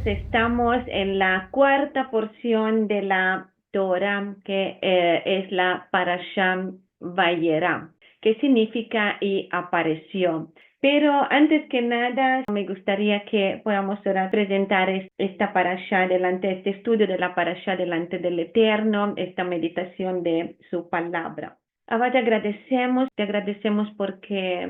estamos en la cuarta porción de la Torah, que es la Parashá Vayera, que significa y apareció. Pero antes que nada, me gustaría que podamos ahora presentar esta parashá delante, este estudio de la parashá delante del Eterno, esta meditación de su palabra. Abba, te agradecemos porque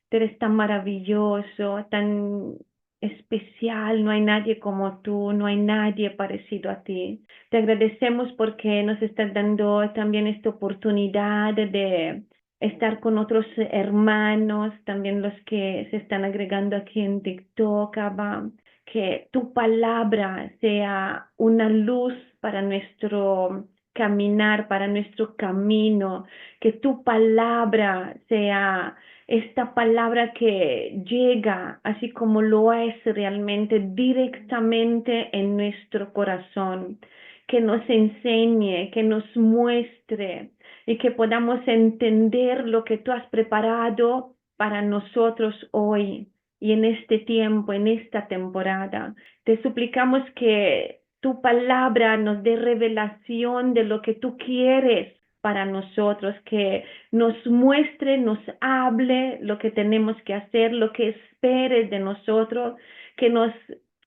tú eres tan maravilloso, tan especial, no hay nadie como tú, no hay nadie parecido a ti. Te agradecemos porque nos estás dando también esta oportunidad de estar con otros hermanos, también los que se están agregando aquí en TikTok, Abba. Que tu palabra sea una luz para nuestro caminar, para nuestro camino, que tu palabra sea esta palabra que llega, así como lo es realmente, directamente en nuestro corazón, que nos enseñe, que nos muestre y que podamos entender lo que tú has preparado para nosotros hoy y en este tiempo, en esta temporada. Te suplicamos que tu palabra nos dé revelación de lo que tú quieres para nosotros, que nos muestre, nos hable lo que tenemos que hacer, lo que esperes de nosotros, que nos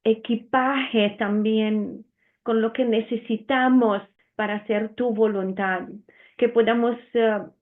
equipaje también con lo que necesitamos para hacer tu voluntad, que podamos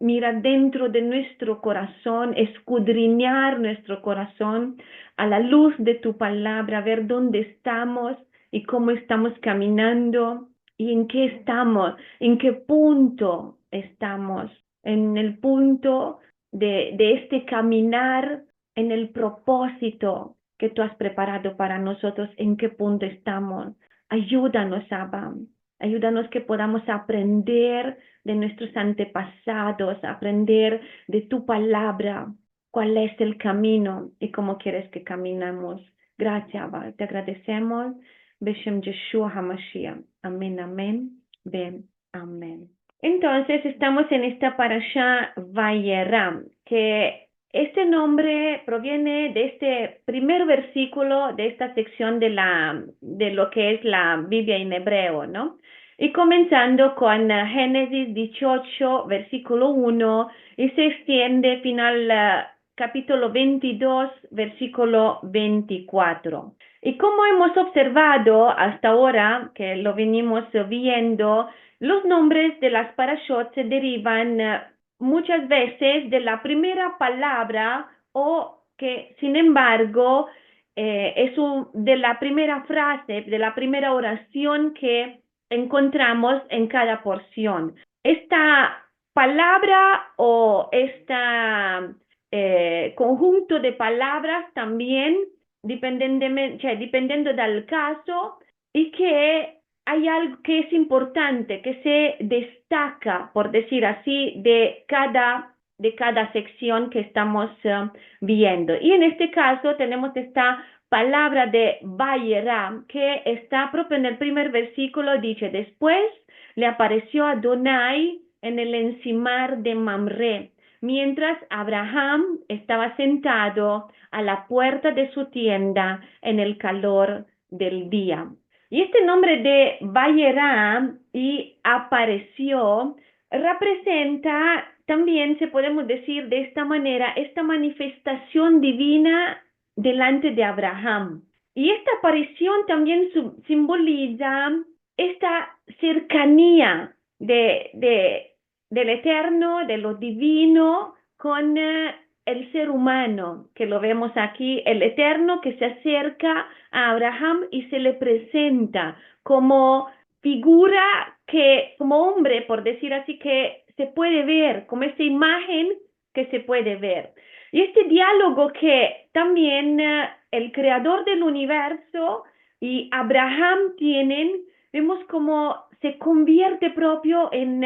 mirar dentro de nuestro corazón, escudriñar nuestro corazón a la luz de tu palabra, ver dónde estamos y cómo estamos caminando y en qué estamos, en qué punto estamos, en el punto de este caminar, en el propósito que tú has preparado para nosotros, en qué punto estamos. Ayúdanos, Abba. Ayúdanos que podamos aprender de nuestros antepasados, aprender de tu palabra, cuál es el camino y cómo quieres que caminamos. Gracias, Abba. Te agradecemos. Beshem Yeshua HaMashiach. Amén, amén. Ven, amén. Entonces estamos en esta parashá Vayeram, que este nombre proviene de este primer versículo de esta sección de lo que es la Biblia en hebreo, ¿no? Y comenzando con Génesis 18, versículo 1, y se extiende final capítulo 22, versículo 24. Y como hemos observado hasta ahora, que lo venimos viendo, los nombres de las parashot se derivan muchas veces de la primera palabra o que, sin embargo, de la primera frase, de la primera oración que encontramos en cada porción. Esta palabra o este conjunto de palabras también, dependiendo del caso, y que hay algo que es importante, que se destaca, por decir así, de cada sección que estamos viendo. Y en este caso tenemos esta palabra de Vayera, que está propio en el primer versículo, dice: después le apareció a Adonai en el encimar de Mamre, mientras Abraham estaba sentado a la puerta de su tienda en el calor del día. Y este nombre de Vayera y apareció representa también, se podemos decir de esta manera, esta manifestación divina delante de Abraham. Y esta aparición también simboliza esta cercanía del eterno, de lo divino, con el ser humano, que lo vemos aquí, el eterno que se acerca a Abraham y se le presenta como figura que, como hombre, por decir así, que se puede ver, como esta imagen que se puede ver. Y este diálogo que también el creador del universo y Abraham tienen, vemos como se convierte propio en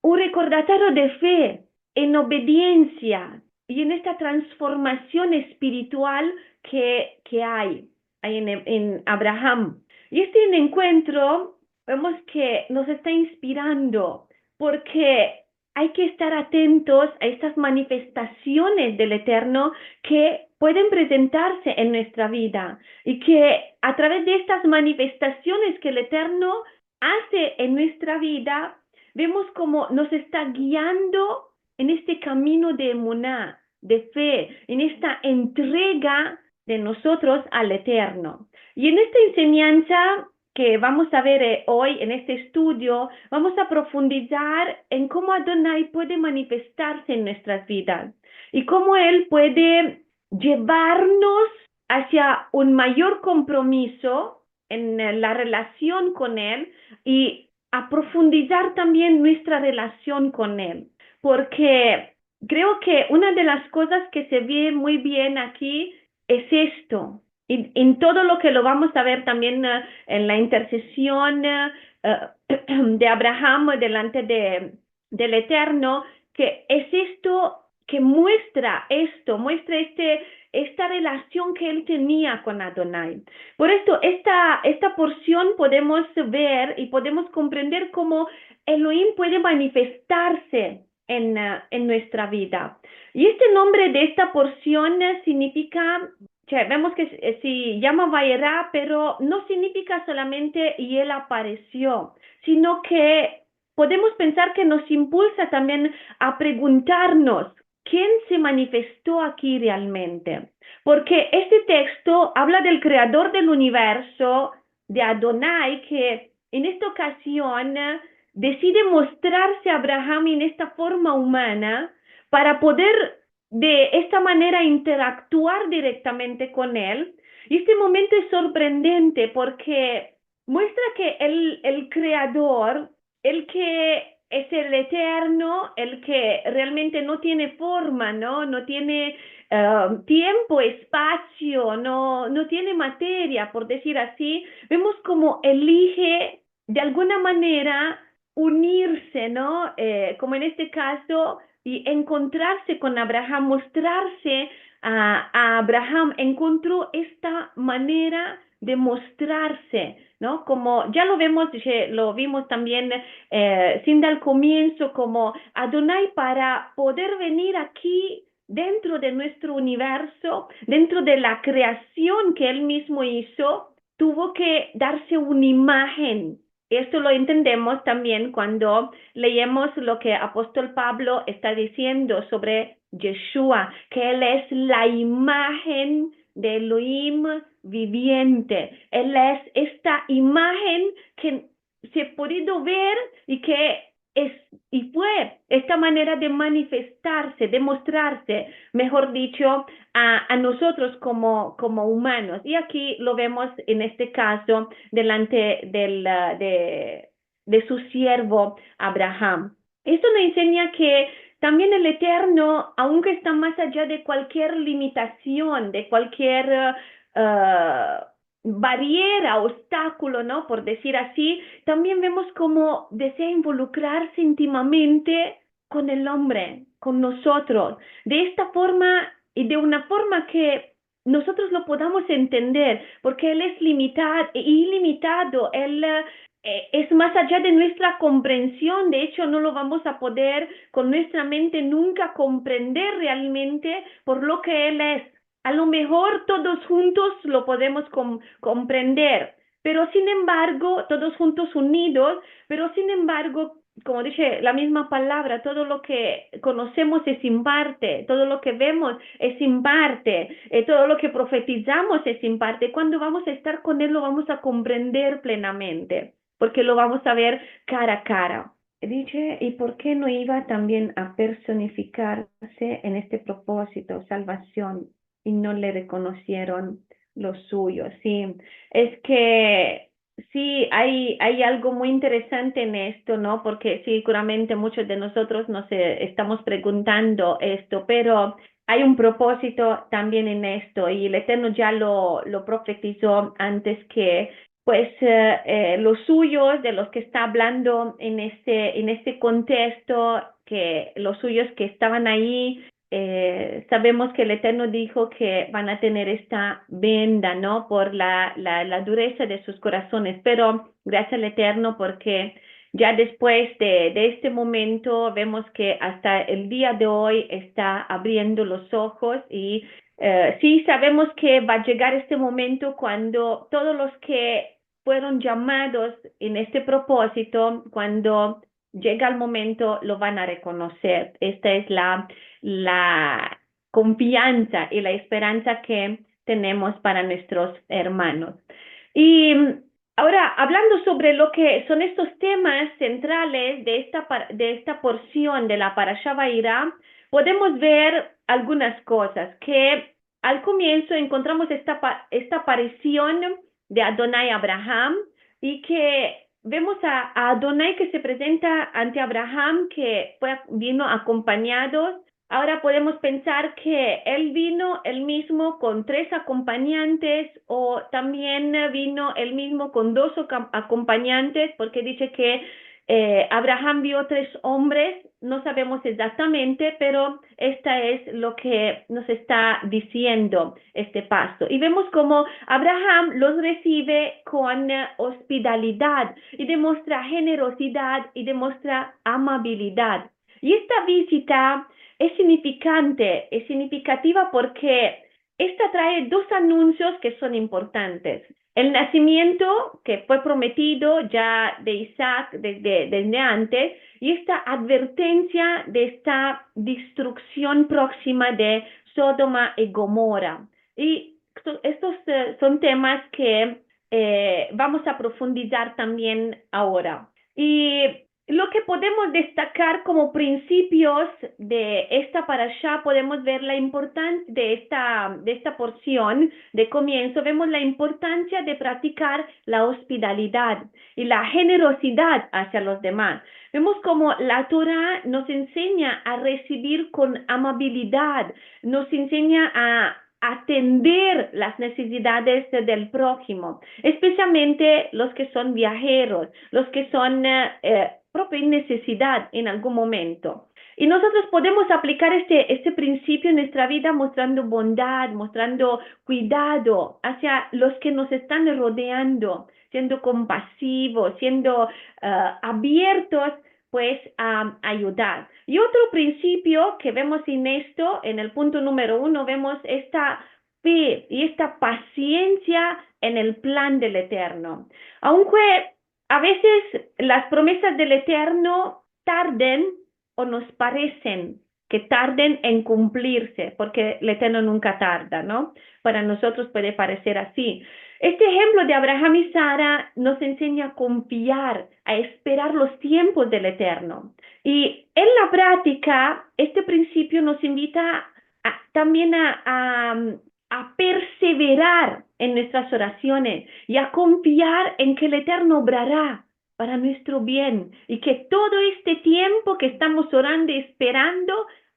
un recordatorio de fe, en obediencia y en esta transformación espiritual que hay en Abraham. Y este encuentro vemos que nos está inspirando porque hay que estar atentos a estas manifestaciones del Eterno que pueden presentarse en nuestra vida y que a través de estas manifestaciones que el Eterno hace en nuestra vida, vemos cómo nos está guiando en este camino de emuná, de fe, en esta entrega de nosotros al Eterno. Y en esta enseñanza que vamos a ver hoy en este estudio, vamos a profundizar en cómo Adonai puede manifestarse en nuestras vidas y cómo Él puede llevarnos hacia un mayor compromiso en la relación con Él y a profundizar también nuestra relación con Él. Porque creo que una de las cosas que se ve muy bien aquí es esto. Y en todo lo que lo vamos a ver también en la intercesión de Abraham delante del Eterno, que es esto que muestra esta relación que él tenía con Adonai. Por esto, esta porción podemos ver y podemos comprender cómo Elohim puede manifestarse en nuestra vida. Y este nombre de esta porción significa, vemos que se llama Vayera, pero no significa solamente y él apareció, sino que podemos pensar que nos impulsa también a preguntarnos quién se manifestó aquí realmente. Porque este texto habla del creador del universo, de Adonai, que en esta ocasión decide mostrarse a Abraham en esta forma humana para poder de esta manera interactuar directamente con él. Y este momento es sorprendente porque muestra que el creador, el que es el eterno, el que realmente no tiene forma, no tiene tiempo, espacio, no tiene materia, por decir así, vemos como elige de alguna manera unirse, ¿no? Como en este caso, y encontrarse con Abraham, mostrarse a Abraham, encontró esta manera de mostrarse, ¿no? Como ya lo vimos también sin al comienzo, como Adonai para poder venir aquí dentro de nuestro universo, dentro de la creación que él mismo hizo, tuvo que darse una imagen. Esto lo entendemos también cuando leemos lo que apóstol Pablo está diciendo sobre Yeshua, que él es la imagen de Elohim viviente. Él es esta imagen que se ha podido ver y que fue esta manera de manifestarse, de mostrarse, mejor dicho, a nosotros como humanos. Y aquí lo vemos en este caso delante de su siervo Abraham. Esto nos enseña que también el Eterno, aunque está más allá de cualquier limitación, de cualquier barrera, obstáculo, ¿no? Por decir así, también vemos cómo desea involucrarse íntimamente con el hombre, con nosotros, de esta forma y de una forma que nosotros lo podamos entender, porque Él es ilimitado, Él es más allá de nuestra comprensión. De hecho, no lo vamos a poder con nuestra mente nunca comprender realmente por lo que Él es. A lo mejor todos juntos lo podemos comprender, pero sin embargo, todos juntos unidos, pero sin embargo, como dije, la misma palabra, todo lo que conocemos es sin parte, todo lo que vemos es sin parte, todo lo que profetizamos es sin parte. Cuando vamos a estar con Él lo vamos a comprender plenamente, porque lo vamos a ver cara a cara. Dice, ¿y por qué no iba también a personificarse en este propósito, salvación, y no le reconocieron los suyos? Sí, es que sí, hay algo muy interesante en esto, ¿no? Porque sí, seguramente muchos de nosotros nos estamos preguntando esto, pero hay un propósito también en esto y el Eterno ya lo profetizó antes que pues los suyos, de los que está hablando en este contexto, que los suyos que estaban ahí, sabemos que el Eterno dijo que van a tener esta venda, ¿no? Por la dureza de sus corazones, pero gracias al Eterno porque ya después de este momento vemos que hasta el día de hoy está abriendo los ojos y Sí, sabemos que va a llegar este momento cuando todos los que fueron llamados en este propósito, cuando llega el momento, lo van a reconocer. Esta es la confianza y la esperanza que tenemos para nuestros hermanos. Y ahora, hablando sobre lo que son estos temas centrales de esta porción de la Parashá Vayera, podemos ver algunas cosas, que al comienzo encontramos esta aparición de Adonai Abraham y que vemos a Adonai que se presenta ante Abraham, que vino acompañado. Ahora podemos pensar que él vino él mismo con tres acompañantes o también vino él mismo con dos acompañantes, porque dice que Abraham vio tres hombres, no sabemos exactamente, pero esta es lo que nos está diciendo este paso. Y vemos cómo Abraham los recibe con hospitalidad y demuestra generosidad y demuestra amabilidad. Y esta visita es significante, es significativa porque esta trae dos anuncios que son importantes. El nacimiento que fue prometido ya de Isaac desde antes y esta advertencia de esta destrucción próxima de Sodoma y Gomorra. Y estos son temas que vamos a profundizar también ahora. Y lo que podemos destacar como principios de esta parashá, podemos ver la importancia de esta porción de comienzo, vemos la importancia de practicar la hospitalidad y la generosidad hacia los demás. Vemos como la Torah nos enseña a recibir con amabilidad, nos enseña a atender las necesidades del prójimo, especialmente los que son viajeros, los que son propia necesidad en algún momento. Y nosotros podemos aplicar este principio en nuestra vida mostrando bondad, mostrando cuidado hacia los que nos están rodeando, siendo compasivos, siendo abiertos pues a ayudar. Y otro principio que vemos en esto, en el punto número 1, vemos esta fe y esta paciencia en el plan del Eterno. Aunque a veces las promesas del Eterno tarden o nos parecen que tarden en cumplirse, porque el Eterno nunca tarda, ¿no? Para nosotros puede parecer así. Este ejemplo de Abraham y Sara nos enseña a confiar, a esperar los tiempos del Eterno. Y en la práctica, este principio nos invita también a perseverar en nuestras oraciones y a confiar en que el Eterno obrará para nuestro bien y que todo este tiempo que estamos orando y esperando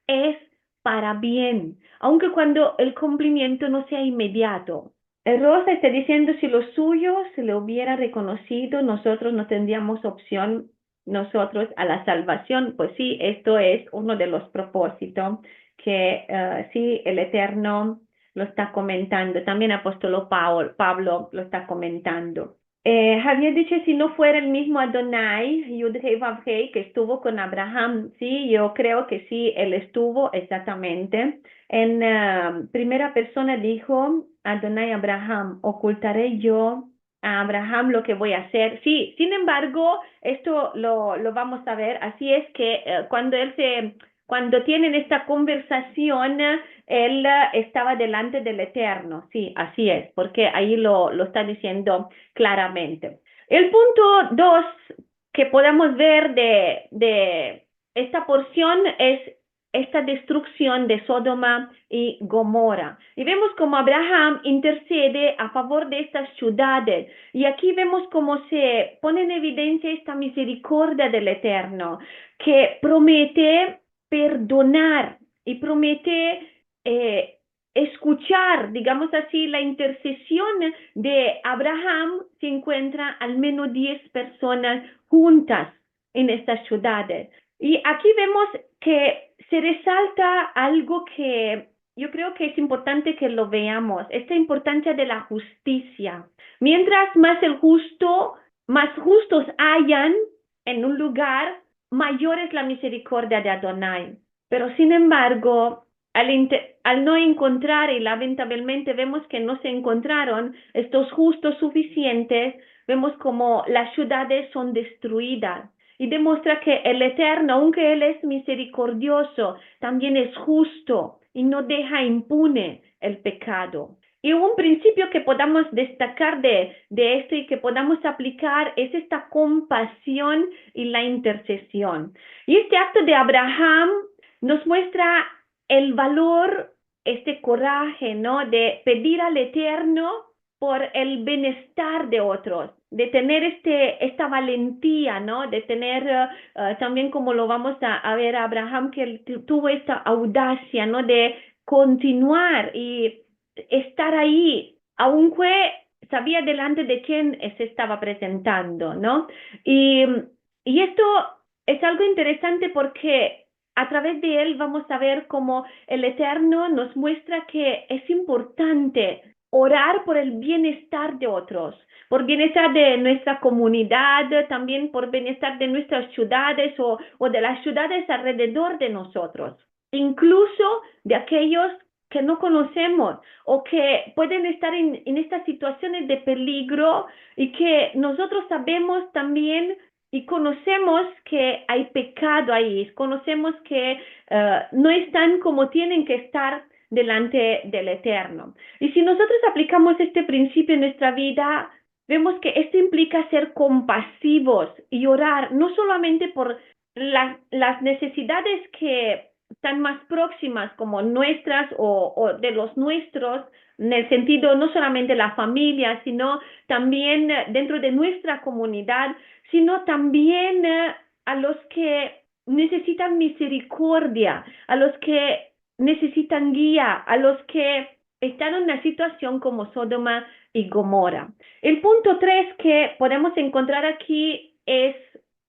es para bien, aunque cuando el cumplimiento no sea inmediato. El Rosa está diciendo, si lo suyo se le hubiera reconocido, nosotros no tendríamos opción, nosotros a la salvación. Pues sí, esto es uno de los propósitos que sí, el Eterno lo está comentando. También apóstolo Pablo lo está comentando. Javier dice, si no fuera el mismo Adonai, Yud-Hei Vav-Hei, que estuvo con Abraham, sí, yo creo que sí, él estuvo exactamente. En primera persona dijo, Adonai Abraham, ocultaré yo a Abraham lo que voy a hacer. Sí, sin embargo, esto lo vamos a ver, así es que cuando tienen esta conversación, él estaba delante del Eterno, sí, así es, porque ahí lo está diciendo claramente. El punto 2 que podemos ver de esta porción es esta destrucción de Sodoma y Gomorra. Y vemos cómo Abraham intercede a favor de estas ciudades. Y aquí vemos cómo se pone en evidencia esta misericordia del Eterno, que promete perdonar y promete escuchar, digamos así, la intercesión de Abraham. Se encuentra al menos 10 personas juntas en estas ciudades. Y aquí vemos que se resalta algo que yo creo que es importante que lo veamos, esta importancia de la justicia. Mientras más justos hayan en un lugar, mayor es la misericordia de Adonai. Pero sin embargo, al no encontrar, y lamentablemente vemos que no se encontraron estos justos suficientes, vemos como las ciudades son destruidas. Y demuestra que el Eterno, aunque Él es misericordioso, también es justo y no deja impune el pecado. Y un principio que podamos destacar de esto y que podamos aplicar es esta compasión y la intercesión. Y este acto de Abraham nos muestra el valor, este coraje, ¿no? De pedir al Eterno por el bienestar de otros, de tener esta valentía, ¿no? De tener también como lo vamos a ver a Abraham, que él tuvo esta audacia, ¿no? De continuar y estar ahí, aunque sabía delante de quién se estaba presentando, ¿no? Y, y esto es algo interesante porque a través de él vamos a ver cómo el Eterno nos muestra que es importante orar por el bienestar de otros, por bienestar de nuestra comunidad, también por bienestar de nuestras ciudades o de las ciudades alrededor de nosotros, incluso de aquellos que no conocemos o que pueden estar en estas situaciones de peligro y que nosotros sabemos también y conocemos que hay pecado ahí, conocemos que no están como tienen que estar delante del Eterno. Y si nosotros aplicamos este principio en nuestra vida, vemos que esto implica ser compasivos y orar no solamente por las necesidades que están más próximas como nuestras o de los nuestros, en el sentido no solamente la familia, sino también dentro de nuestra comunidad, sino también a los que necesitan misericordia, a los que necesitan guía, a los que están en una situación como Sodoma y Gomorra. El punto 3 que podemos encontrar aquí es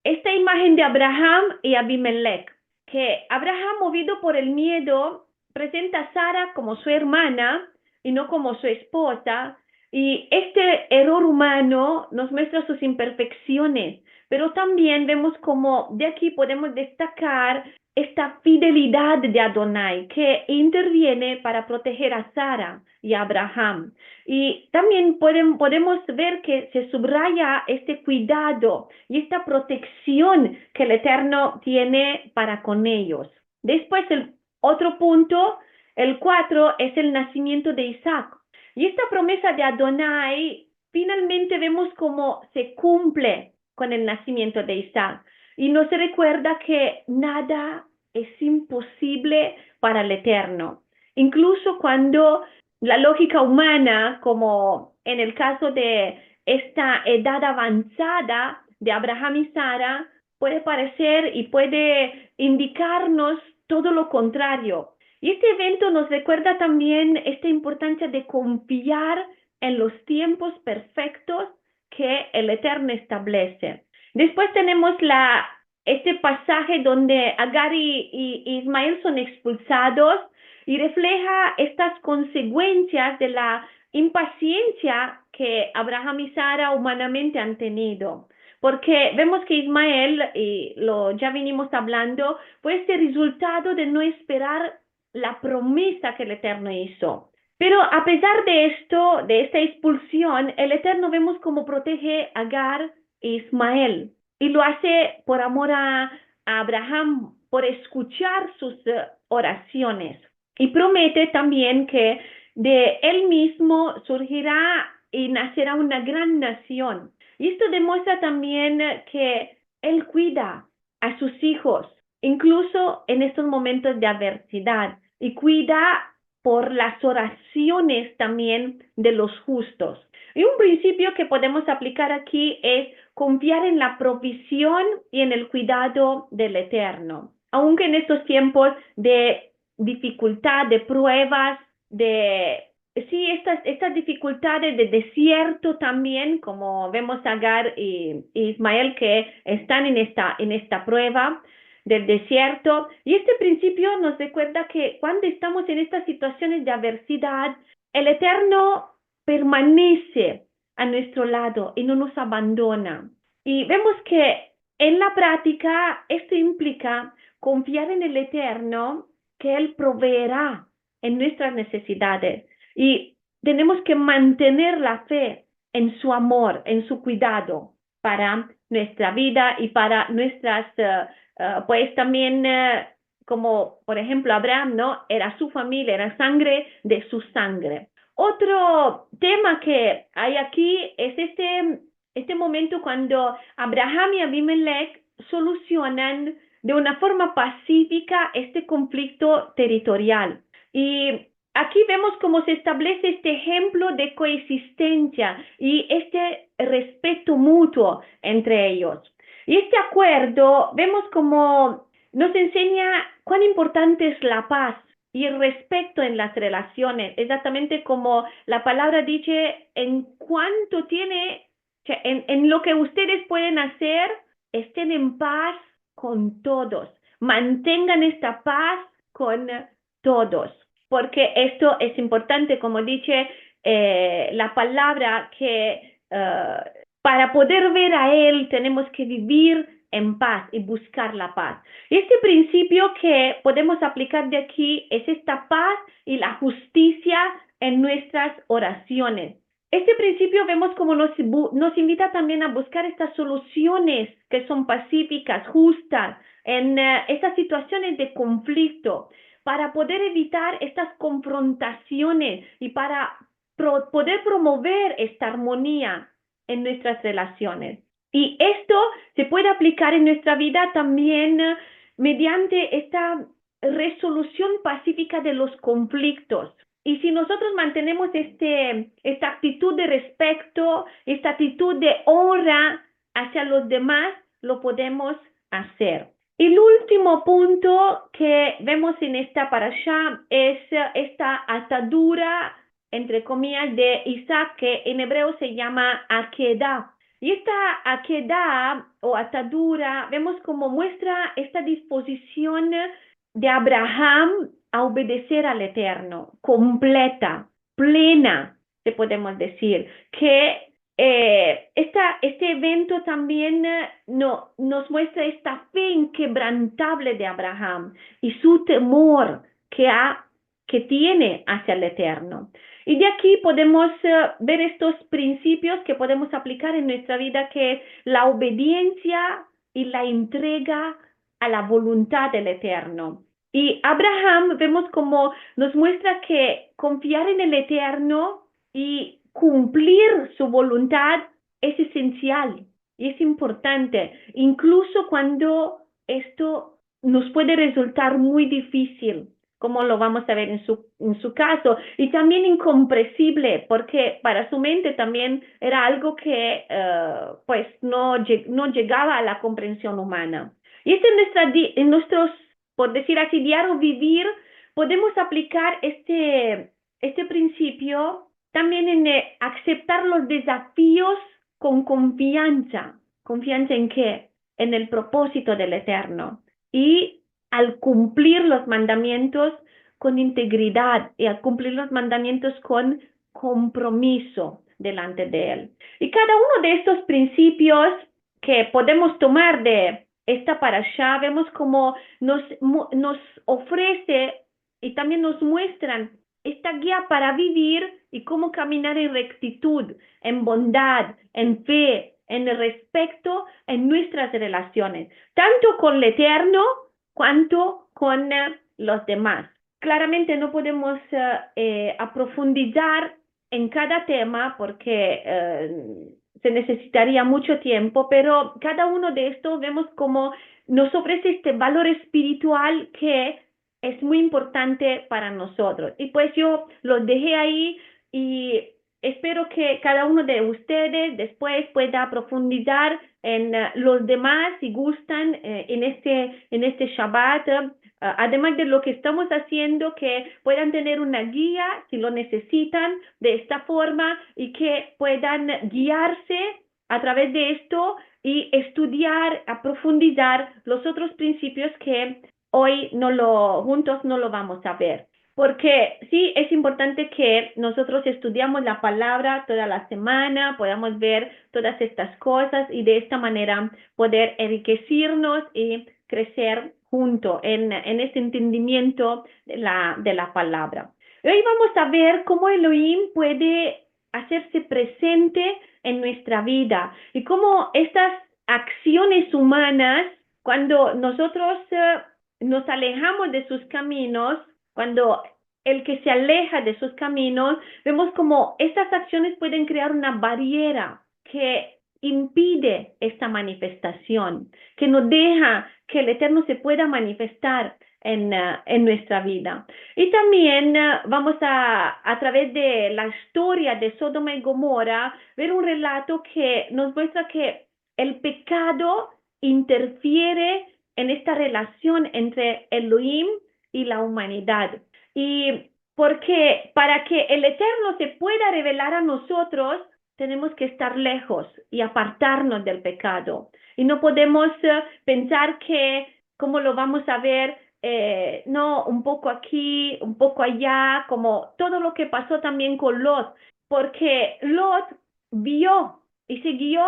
esta imagen de Abraham y Abimelech, que Abraham, movido por el miedo, presenta a Sara como su hermana y no como su esposa, y este error humano nos muestra sus imperfecciones, pero también vemos como de aquí podemos destacar esta fidelidad de Adonai que interviene para proteger a Sara y a Abraham. Y también podemos ver que se subraya este cuidado y esta protección que el Eterno tiene para con ellos. Después, el otro punto, el 4, es el nacimiento de Isaac. Y esta promesa de Adonai, finalmente vemos cómo se cumple con el nacimiento de Isaac. Y nos recuerda que nada es imposible para el Eterno. Incluso cuando la lógica humana, como en el caso de esta edad avanzada de Abraham y Sara, puede parecer y puede indicarnos todo lo contrario. Y este evento nos recuerda también esta importancia de confiar en los tiempos perfectos que el Eterno establece. Después tenemos este pasaje donde Agar y Ismael son expulsados y refleja estas consecuencias de la impaciencia que Abraham y Sara humanamente han tenido. Porque vemos que Ismael, y ya venimos hablando, fue este resultado de no esperar la promesa que el Eterno hizo. Pero a pesar de esto, de esta expulsión, el Eterno vemos cómo protege a Agar e Ismael. Y lo hace por amor a Abraham, por escuchar sus oraciones. Y promete también que de él mismo surgirá y nacerá una gran nación. Y esto demuestra también que él cuida a sus hijos, incluso en estos momentos de adversidad, y cuida por las oraciones también de los justos. Y un principio que podemos aplicar aquí es confiar en la provisión y en el cuidado del Eterno. Aunque en estos tiempos de dificultad, de pruebas, estas dificultades de desierto también, como vemos a Agar y Ismael que están en esta prueba del desierto. Y este principio nos recuerda que cuando estamos en estas situaciones de adversidad, el Eterno permanece a nuestro lado y no nos abandona. Y vemos que en la práctica esto implica confiar en el Eterno que Él proveerá en nuestras necesidades. Y tenemos que mantener la fe en su amor, en su cuidado para nuestra vida y para nuestras, pues también, como por ejemplo Abraham, ¿no? Era su familia, era sangre de su sangre. Otro tema que hay aquí es este momento cuando Abraham y Abimelech solucionan de una forma pacífica este conflicto territorial. Y aquí vemos cómo se establece este ejemplo de coexistencia y este respeto mutuo entre ellos. Y este acuerdo vemos cómo nos enseña cuán importante es la paz y el respeto en las relaciones, exactamente como la palabra dice, en cuanto tiene, en lo que ustedes pueden hacer, estén en paz con todos, mantengan esta paz con todos, porque esto es importante, como dice la palabra, que para poder ver a Él tenemos que vivir en paz y buscar la paz. Y este principio que podemos aplicar de aquí es esta paz y la justicia en nuestras oraciones. Este principio vemos como nos invita también a buscar estas soluciones que son pacíficas, justas, en estas situaciones de conflicto, para poder evitar estas confrontaciones y para poder promover esta armonía en nuestras relaciones. Y esto se puede aplicar en nuestra vida también mediante esta resolución pacífica de los conflictos. Y si nosotros mantenemos esta actitud de respeto, esta actitud de honra hacia los demás, lo podemos hacer. Y el último punto que vemos en esta parashá es esta atadura, entre comillas, de Isaac, que en hebreo se llama akedah. Y esta akedah o atadura, vemos como muestra esta disposición de Abraham a obedecer al Eterno, completa, plena, te podemos decir, que este evento también nos muestra esta fe inquebrantable de Abraham y su temor que tiene hacia el Eterno. Y de aquí podemos ver estos principios que podemos aplicar en nuestra vida, que es la obediencia y la entrega a la voluntad del Eterno. Y Abraham vemos como nos muestra que confiar en el Eterno y cumplir su voluntad es esencial y es importante, incluso cuando esto nos puede resultar muy difícil, como lo vamos a ver en su caso, y también incomprensible, porque para su mente también era algo que pues no llegaba a la comprensión humana. Y es en nuestros, por decir así, diario vivir, podemos aplicar este principio también en aceptar los desafíos con confianza. ¿Confianza en qué? En el propósito del Eterno. Y al cumplir los mandamientos con integridad y al cumplir los mandamientos con compromiso delante de Él. Y cada uno de estos principios que podemos tomar de esta parashá, vemos como nos ofrece y también nos muestran esta guía para vivir y cómo caminar en rectitud, en bondad, en fe, en el respeto en nuestras relaciones, tanto con el Eterno cuanto con los demás. Claramente no podemos profundizar en cada tema porque se necesitaría mucho tiempo, pero cada uno de estos vemos como nos ofrece este valor espiritual que es muy importante para nosotros. Y pues yo los dejé ahí y espero que cada uno de ustedes después pueda profundizar en los demás si gustan en este Shabbat. Además de lo que estamos haciendo, que puedan tener una guía si lo necesitan de esta forma y que puedan guiarse a través de esto y estudiar, a profundizar los otros principios que hoy juntos no lo vamos a ver. Porque sí, es importante que nosotros estudiamos la palabra toda la semana, podamos ver todas estas cosas y de esta manera poder enriquecernos y crecer junto en este entendimiento de la palabra. Hoy vamos a ver cómo Elohim puede hacerse presente en nuestra vida y cómo estas acciones humanas, cuando nosotros nos alejamos de sus caminos, cuando el que se aleja de sus caminos, vemos como estas acciones pueden crear una barrera que impide esta manifestación, que no deja que el Eterno se pueda manifestar en nuestra vida. Y también vamos a través de la historia de Sodoma y Gomorra, ver un relato que nos muestra que el pecado interfiere en esta relación entre Elohim y la humanidad. Y porque para que el Eterno se pueda revelar a nosotros, tenemos que estar lejos y apartarnos del pecado. Y no podemos pensar que, como lo vamos a ver, no, un poco aquí, un poco allá, como todo lo que pasó también con Lot, porque Lot vio y se guió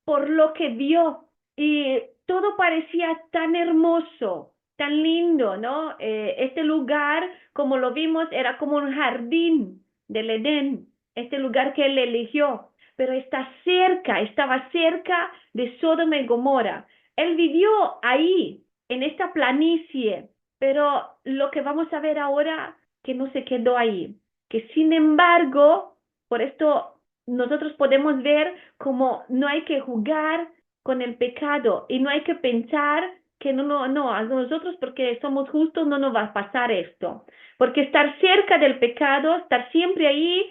por lo que vio y todo parecía tan hermoso, tan lindo, ¿no? Este lugar, como lo vimos, era como un jardín del Edén, este lugar que él eligió, pero estaba cerca de Sodoma y Gomorra. Él vivió ahí, en esta planicie, pero lo que vamos a ver ahora, que no se quedó ahí, que sin embargo, por esto nosotros podemos ver como no hay que jugar con el pecado y no hay que pensar que no, a nosotros porque somos justos no nos va a pasar esto, porque estar cerca del pecado, estar siempre ahí,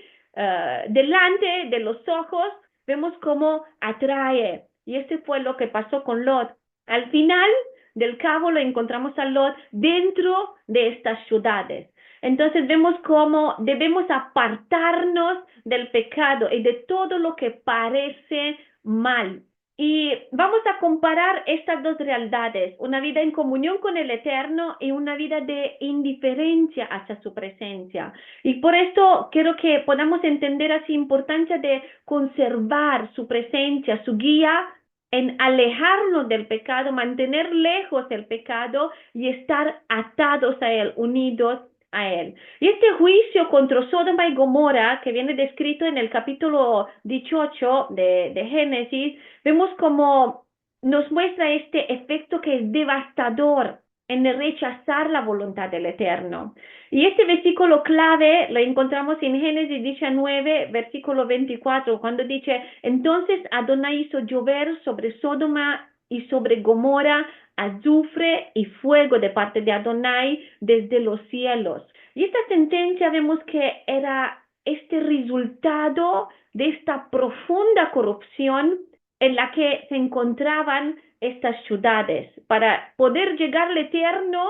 delante de los ojos, vemos cómo atrae. Y este fue lo que pasó con Lot. Al final del cabo lo encontramos a Lot dentro de estas ciudades. Entonces vemos cómo debemos apartarnos del pecado y de todo lo que parece mal. Y vamos a comparar estas dos realidades, una vida en comunión con el Eterno y una vida de indiferencia hacia su presencia. Y por esto quiero que podamos entender así importancia de conservar su presencia, su guía en alejarnos del pecado, mantener lejos el pecado y estar atados a él, unidos a él. Y este juicio contra Sodoma y Gomorra, que viene descrito en el capítulo 18 de Génesis, vemos como nos muestra este efecto que es devastador en rechazar la voluntad del Eterno. Y este versículo clave lo encontramos en Génesis 19, versículo 24, cuando dice, entonces Adonai hizo llover sobre Sodoma y sobre Gomorra azufre y fuego de parte de Adonai desde los cielos. Y esta sentencia vemos que era este resultado de esta profunda corrupción en la que se encontraban estas ciudades. Para poder llegar al Eterno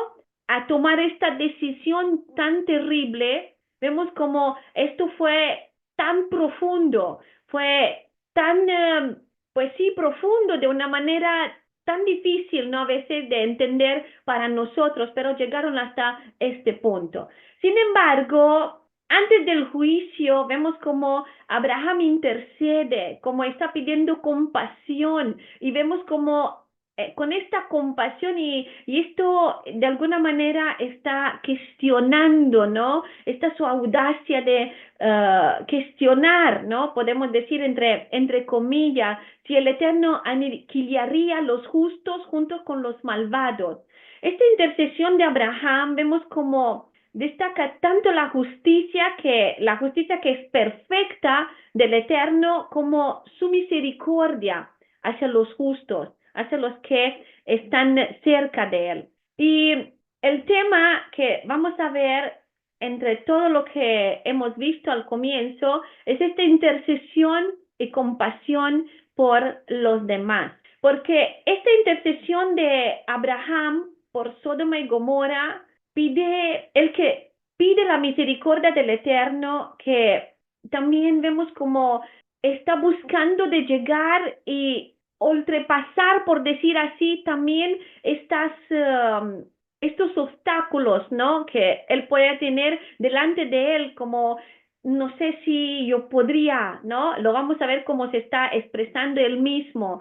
a tomar esta decisión tan terrible, vemos como esto fue tan profundo, fue tan, pues sí, profundo de una manera tan difícil, ¿no? A veces de entender para nosotros, pero llegaron hasta este punto. Sin embargo, antes del juicio, vemos como Abraham intercede, como está pidiendo compasión y vemos como con esta compasión y esto de alguna manera está cuestionando, ¿no? Esta su audacia de cuestionar, ¿no? Podemos decir entre comillas, si el Eterno aniquilaría a los justos junto con los malvados. Esta intercesión de Abraham vemos como destaca tanto la justicia que es perfecta del Eterno como su misericordia hacia los justos, hacia los que están cerca de él. Y el tema que vamos a ver entre todo lo que hemos visto al comienzo es esta intercesión y compasión por los demás. Porque esta intercesión de Abraham por Sodoma y Gomorra el que pide la misericordia del Eterno, que también vemos como está buscando de llegar y ultrapasar, por decir así, también estos obstáculos, ¿no? Que él puede tener delante de él, como no sé si yo podría, ¿no? Lo vamos a ver cómo se está expresando él mismo,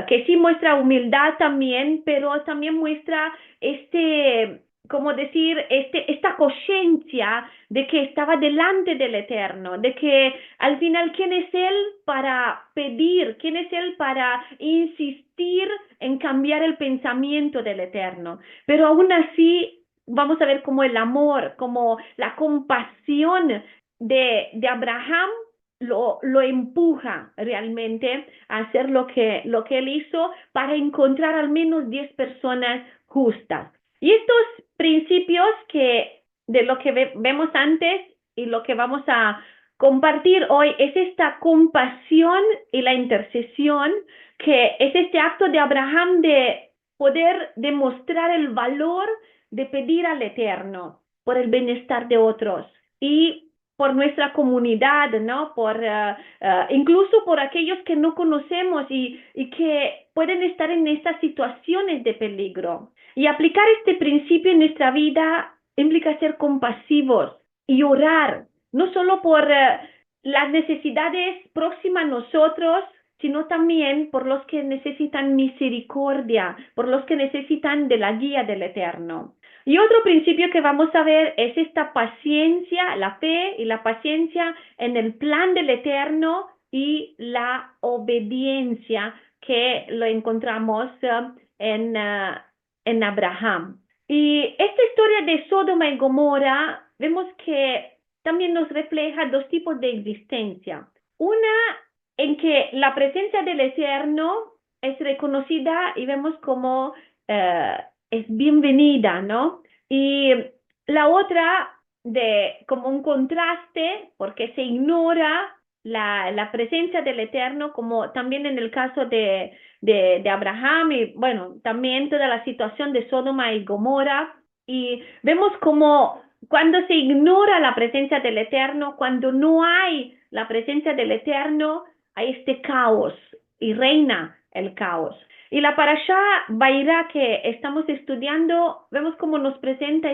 que sí muestra humildad también, pero también muestra como decir, esta conciencia de que estaba delante del Eterno, de que al final, ¿quién es él para pedir? ¿Quién es él para insistir en cambiar el pensamiento del Eterno? Pero aún así, vamos a ver cómo el amor, como la compasión de Abraham lo empuja realmente a hacer lo que él hizo para encontrar al menos 10 personas justas. Y estos principios que de lo que vemos antes y lo que vamos a compartir hoy es esta compasión y la intercesión, que es este acto de Abraham de poder demostrar el valor de pedir al Eterno por el bienestar de otros y por nuestra comunidad, ¿no? Incluso por aquellos que no conocemos y que pueden estar en estas situaciones de peligro. Y aplicar este principio en nuestra vida implica ser compasivos y orar, no solo por las necesidades próximas a nosotros, sino también por los que necesitan misericordia, por los que necesitan de la guía del Eterno. Y otro principio que vamos a ver es esta paciencia, la fe y la paciencia en el plan del Eterno y la obediencia que lo encontramos en Abraham. Y esta historia de Sodoma y Gomorra, vemos que también nos refleja dos tipos de existencia. Una en que la presencia del Eterno es reconocida y vemos como eh, es bienvenida, ¿no? Y la otra de como un contraste, porque se ignora la presencia del Eterno, como también en el caso de Abraham y bueno, también toda la situación de Sodoma y Gomorra. Y vemos como cuando se ignora la presencia del Eterno, cuando no hay la presencia del Eterno, hay este caos y reina el caos. Y la parashá Vairá que estamos estudiando, vemos cómo nos presenta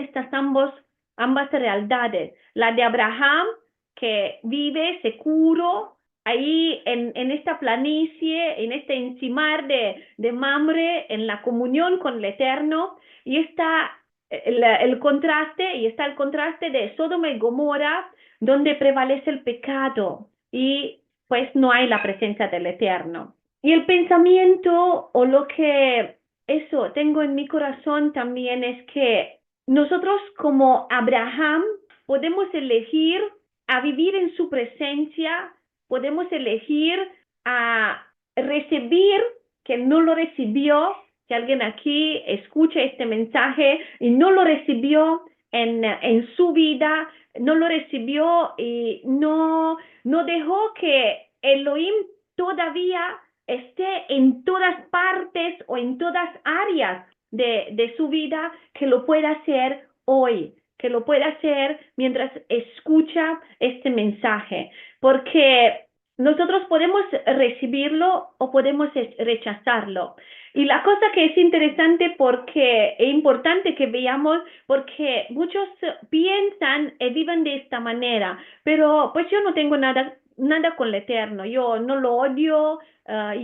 ambas realidades. La de Abraham, que vive seguro ahí en esta planicie, en este encimar de Mamre, en la comunión con el Eterno, y está el contraste, y está el contraste de Sodoma y Gomorra, donde prevalece el pecado y pues no hay la presencia del Eterno. Y el pensamiento o lo que eso tengo en mi corazón también es que nosotros como Abraham podemos elegir a vivir en su presencia, podemos elegir a recibir que no lo recibió, si alguien aquí escucha este mensaje y no lo recibió en su vida, no lo recibió y no dejó que Elohim todavía esté en todas partes o en todas áreas de su vida, que lo pueda hacer hoy, que lo pueda hacer mientras escucha este mensaje, porque nosotros podemos recibirlo o podemos rechazarlo. Y la cosa que es interesante porque es importante que veamos, porque muchos piensan y viven de esta manera, pero pues yo no tengo nada con el Eterno, yo no lo odio,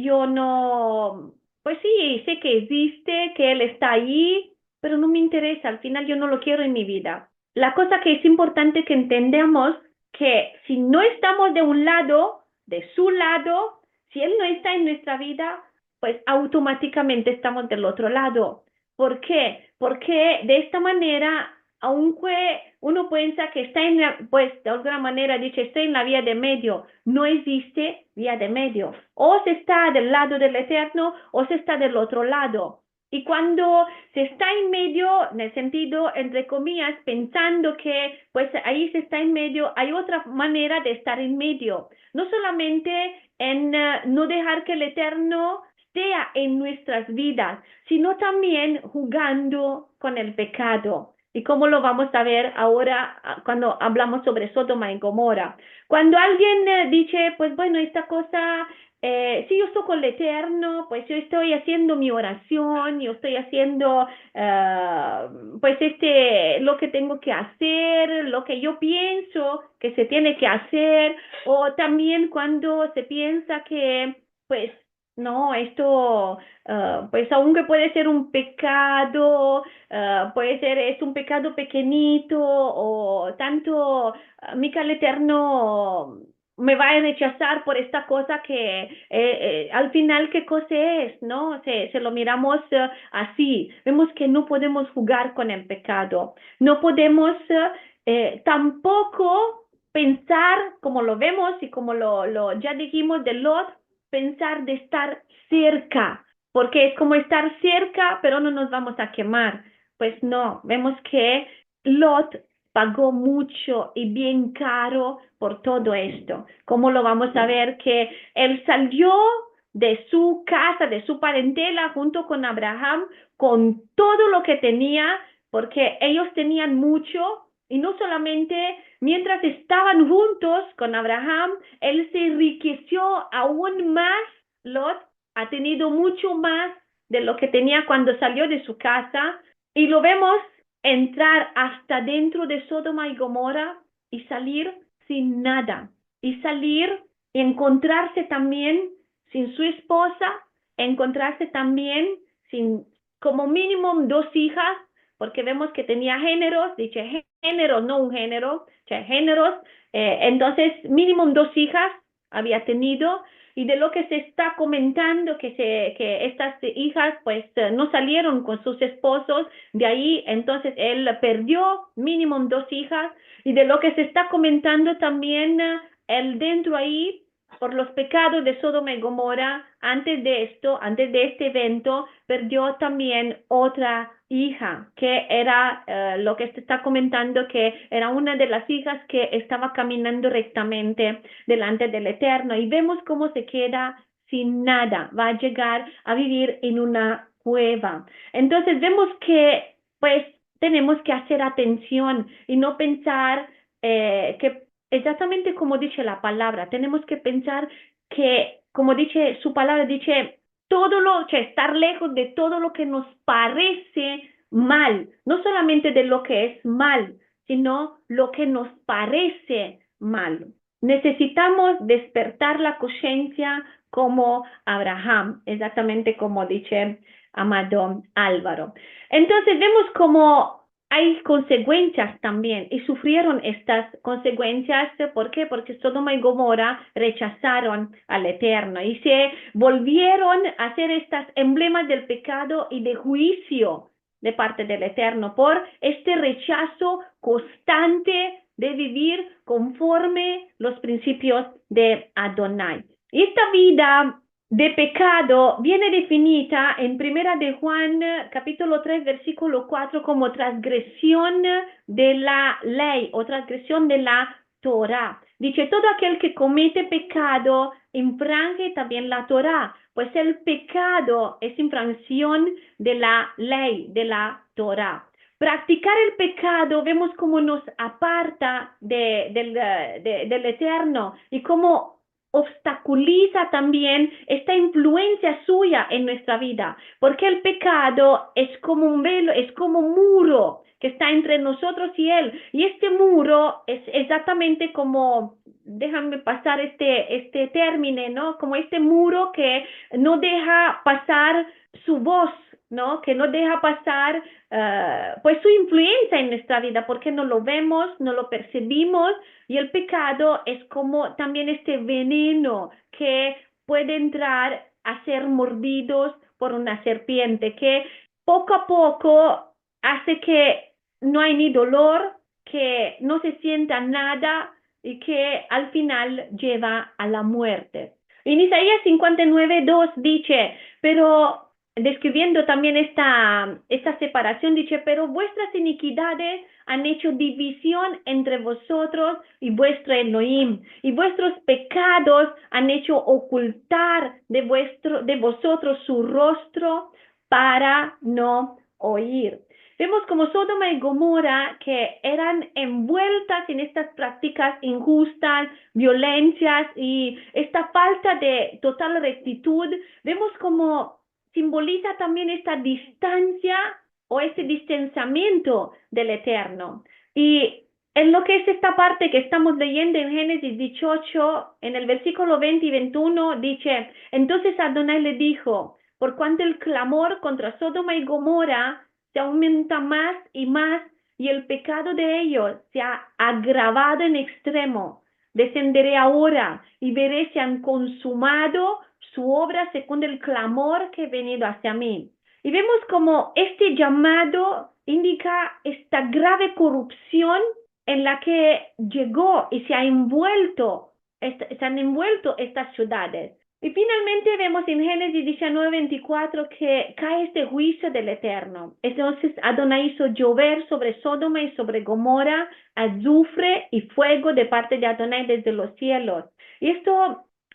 yo no, pues sí, sé que existe, que Él está ahí, pero no me interesa, al final yo no lo quiero en mi vida. La cosa que es importante que entendamos que si no estamos de un lado, de su lado, si Él no está en nuestra vida, pues automáticamente estamos del otro lado. ¿Por qué? Porque de esta manera, aunque uno piensa que está pues de alguna manera dice, estoy en la vía de medio, no existe vía de medio. O se está del lado del Eterno o se está del otro lado. Y cuando se está en medio, en el sentido, entre comillas, pensando que pues ahí se está en medio, hay otra manera de estar en medio. No solamente en no dejar que el Eterno sea en nuestras vidas, sino también jugando con el pecado. ¿Y cómo lo vamos a ver ahora cuando hablamos sobre Sodoma y Gomorra? Cuando alguien dice, pues bueno, esta cosa, si yo estoy con el Eterno, pues yo estoy haciendo mi oración, yo estoy haciendo pues lo que tengo que hacer, lo que yo pienso que se tiene que hacer, o también cuando se piensa que pues no, esto pues aunque puede ser un pecado, puede ser, es un pecado pequeñito o tanto, Mica el Eterno me va a rechazar por esta cosa que al final, ¿qué cosa es? ¿No? Se lo miramos así. Vemos que no podemos jugar con el pecado. No podemos tampoco pensar, como lo vemos y como ya dijimos de Lot, pensar de estar cerca, porque es como estar cerca, pero no nos vamos a quemar. Pues no, vemos que Lot pagó mucho y bien caro por todo esto. ¿Cómo lo vamos a ver? Que él salió de su casa, de su parentela, junto con Abraham, con todo lo que tenía, porque ellos tenían mucho, y no solamente mientras estaban juntos con Abraham, él se enriqueció aún más. Lot ha tenido mucho más de lo que tenía cuando salió de su casa, y lo vemos entrar hasta dentro de Sodoma y Gomorra y salir sin nada, y salir y encontrarse también sin su esposa, encontrarse también sin como mínimo dos hijas, porque vemos que tenía géneros, dice géneros, no un género, o sea, géneros, entonces mínimo dos hijas había tenido, y de lo que se está comentando que estas hijas pues no salieron con sus esposos, de ahí entonces él perdió mínimo dos hijas, y de lo que se está comentando también él dentro ahí por los pecados de Sodoma y Gomorra, antes de esto, antes de este evento, perdió también otra hija, que era lo que se está comentando, que era una de las hijas que estaba caminando rectamente delante del Eterno, y vemos cómo se queda sin nada, va a llegar a vivir en una cueva. Entonces vemos que pues tenemos que hacer atención y no pensar que exactamente como dice la palabra, tenemos que pensar que, como dice su palabra, dice todo lo, o sea, estar lejos de todo lo que nos parece mal, no solamente de lo que es mal, sino lo que nos parece mal. Necesitamos despertar la conciencia como Abraham, exactamente como dice amado Álvaro. Entonces vemos como hay consecuencias también, y sufrieron estas consecuencias. ¿Por qué? Porque Sodoma y Gomorra rechazaron al Eterno y se volvieron a hacer estas emblemas del pecado y de juicio de parte del Eterno por este rechazo constante de vivir conforme los principios de Adonai. Y esta vida de pecado viene definida en Primera de Juan, capítulo 3, versículo 4, como transgresión de la ley o transgresión de la Torah. Dice, todo aquel que comete pecado infringe también la Torah, pues el pecado es infracción de la ley, de la Torah. Practicar el pecado, vemos cómo nos aparta del Eterno y cómo obstaculiza también esta influencia suya en nuestra vida, porque el pecado es como un velo, es como un muro que está entre nosotros y Él, y este muro es exactamente como, déjame pasar este término, ¿no? Como este muro que no deja pasar su voz, ¿no? Que no deja pasar pues su influencia en nuestra vida, porque no lo vemos, no lo percibimos, y el pecado es como también este veneno que puede entrar a ser mordidos por una serpiente, que poco a poco hace que no hay ni dolor, que no se sienta nada y que al final lleva a la muerte. En Isaías 59:2 dice, pero describiendo también esta separación, dice, pero vuestras iniquidades han hecho división entre vosotros y vuestro Elohim, y vuestros pecados han hecho ocultar de vosotros su rostro para no oír. Vemos como Sodoma y Gomorra que eran envueltas en estas prácticas injustas, violencias y esta falta de total rectitud. Vemos como simboliza también esta distancia o este distanciamiento del Eterno. Y en lo que es esta parte que estamos leyendo en Génesis 18, en el versículo 20 y 21, dice, entonces Adonai le dijo, por cuanto el clamor contra Sodoma y Gomorra se aumenta más y más, y el pecado de ellos se ha agravado en extremo. Descenderé ahora y veré si han consumado su obra según el clamor que he venido hacia mí. Y vemos como este llamado indica esta grave corrupción en la que llegó y se han envuelto estas ciudades. Y finalmente vemos en Génesis 19:24 que cae este juicio del Eterno. Entonces Adonai hizo llover sobre Sodoma y sobre Gomorra azufre y fuego de parte de Adonai desde los cielos. Y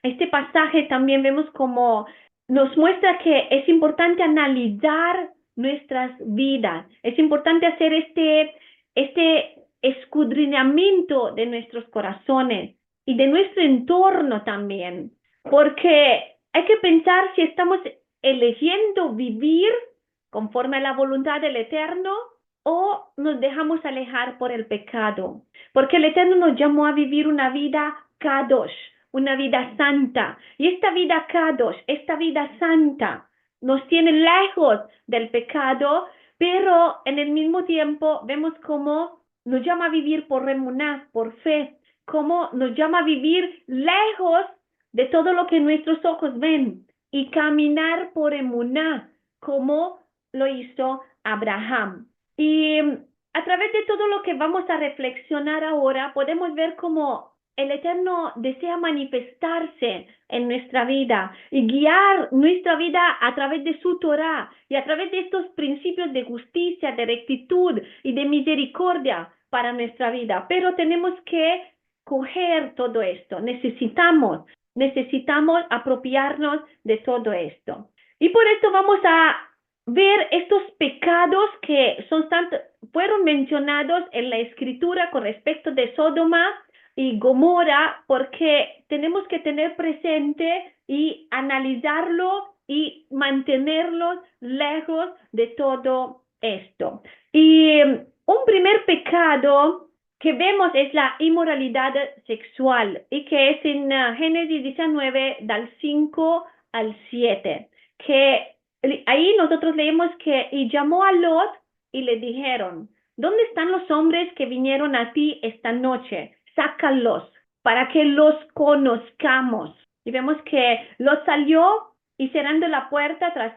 este pasaje también vemos como nos muestra que es importante analizar nuestras vidas. Es importante hacer este escudriñamiento de nuestros corazones y de nuestro entorno también, porque hay que pensar si estamos eligiendo vivir conforme a la voluntad del Eterno o nos dejamos alejar por el pecado, porque el Eterno nos llamó a vivir una vida kadosh, una vida santa, y esta vida kadosh, esta vida santa, nos tiene lejos del pecado, pero en el mismo tiempo vemos cómo nos llama a vivir por emuná, por fe, cómo nos llama a vivir lejos de todo lo que nuestros ojos ven y caminar por emuná, como lo hizo Abraham. Y a través de todo lo que vamos a reflexionar ahora, podemos ver cómo el Eterno desea manifestarse en nuestra vida y guiar nuestra vida a través de su Torah y a través de estos principios de justicia, de rectitud y de misericordia para nuestra vida. Pero tenemos que coger todo esto. Necesitamos apropiarnos de todo esto. Y por esto vamos a ver estos pecados que fueron mencionados en la escritura con respecto de Sodoma y Gomorra, porque tenemos que tener presente y analizarlo y mantenerlos lejos de todo esto. Y un primer pecado que vemos es la inmoralidad sexual y que es en Génesis 19, del 5 al 7, que ahí nosotros leemos que y llamó a Lot y le dijeron, ¿dónde están los hombres que vinieron a ti esta noche? Sácalos para que los conozcamos. Y vemos que Lot salió y cerrando la puerta tras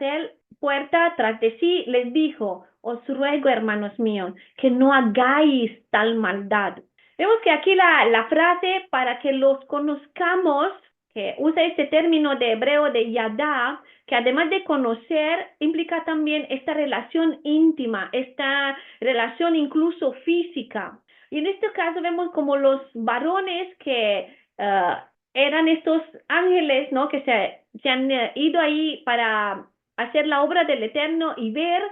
de sí, les dijo, os ruego, hermanos míos, que no hagáis tal maldad. Vemos que aquí la frase para que los conozcamos, que usa este término de hebreo de yadá, que además de conocer, implica también esta relación íntima, esta relación incluso física. Y en este caso vemos como los varones que eran estos ángeles, ¿no? Que se han ido ahí para hacer la obra del Eterno y ver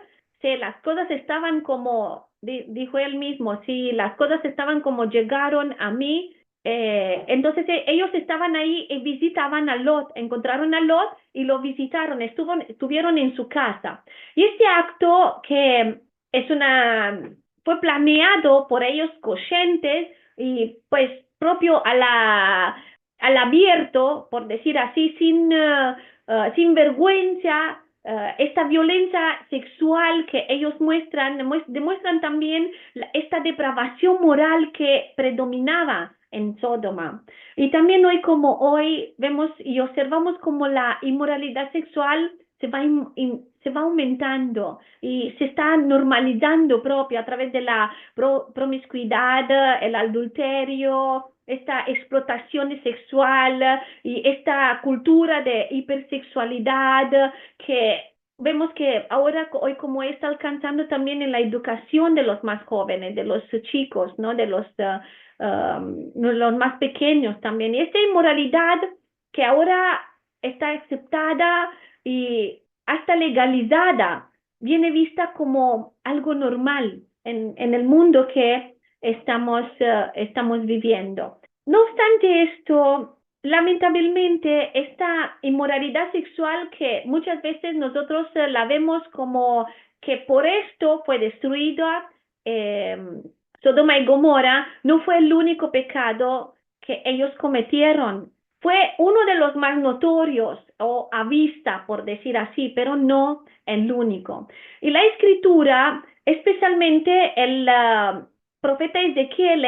si las cosas estaban como, dijo él mismo, si las cosas estaban como llegaron a mí, entonces ellos estaban ahí y visitaban a Lot, encontraron a Lot y lo visitaron, estuvieron en su casa. Y este acto que fue planeado por ellos conscientes y pues propio al abierto, por decir así, sin vergüenza, esta violencia sexual que ellos demuestran también esta depravación moral que predominaba en Sodoma. Y también hoy vemos y observamos como la inmoralidad sexual se va aumentando y se está normalizando propio a través de la promiscuidad, el adulterio, esta explotación sexual y esta cultura de hipersexualidad que vemos que hoy como está alcanzando también en la educación de los más jóvenes, de los chicos, ¿no? De los más pequeños también. Y esta inmoralidad que ahora está aceptada y hasta legalizada viene vista como algo normal en el mundo que estamos viviendo. No obstante esto, lamentablemente, esta inmoralidad sexual que muchas veces nosotros la vemos como que por esto fue destruida eh, Sodoma y Gomorra, no fue el único pecado que ellos cometieron. Fue uno de los más notorios o a vista, por decir así, pero no el único. Y la escritura, especialmente el profeta Ezequiel,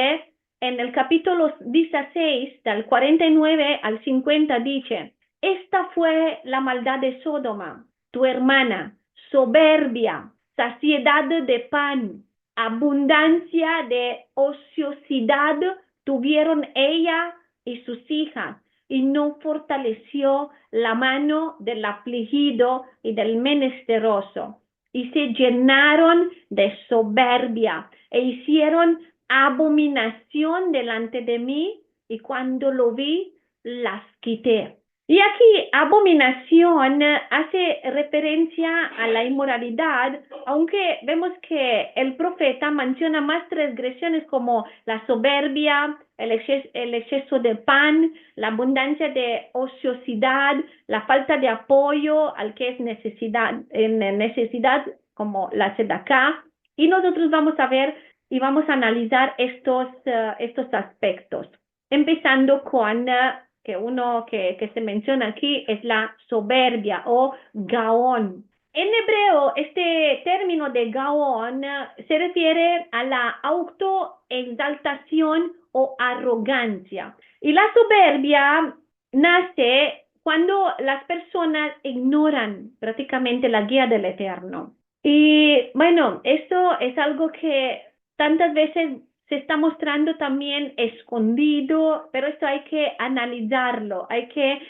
en el capítulo 16, del 49 al 50, dice, esta fue la maldad de Sodoma, tu hermana, soberbia, saciedad de pan, abundancia de ociosidad tuvieron ella y sus hijas, y no fortaleció la mano del afligido y del menesteroso, y se llenaron de soberbia e hicieron abominación delante de mí, y cuando lo vi, las quité. Y aquí abominación hace referencia a la inmoralidad, aunque vemos que el profeta menciona más transgresiones como la soberbia, el exceso de pan, la abundancia de ociosidad, la falta de apoyo al que es necesidad como la sedacá. Y nosotros vamos a ver y vamos a analizar estos aspectos, empezando con que uno que se menciona aquí es la soberbia o gaón. En hebreo, este término de gaón se refiere a la autoexaltación o arrogancia. Y la soberbia nace cuando las personas ignoran prácticamente la guía del Eterno. Y bueno, esto es algo que tantas veces se está mostrando también escondido, pero esto hay que analizarlo, hay que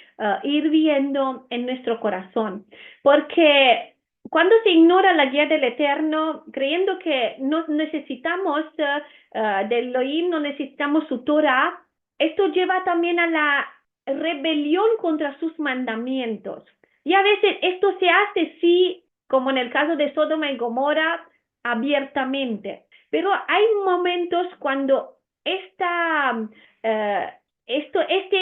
ir viendo en nuestro corazón, porque cuando se ignora la guía del Eterno, creyendo que no necesitamos del Elohim, no necesitamos su Torah, esto lleva también a la rebelión contra sus mandamientos. Y a veces esto se hace, sí, como en el caso de Sodoma y Gomorra, abiertamente. Pero hay momentos cuando este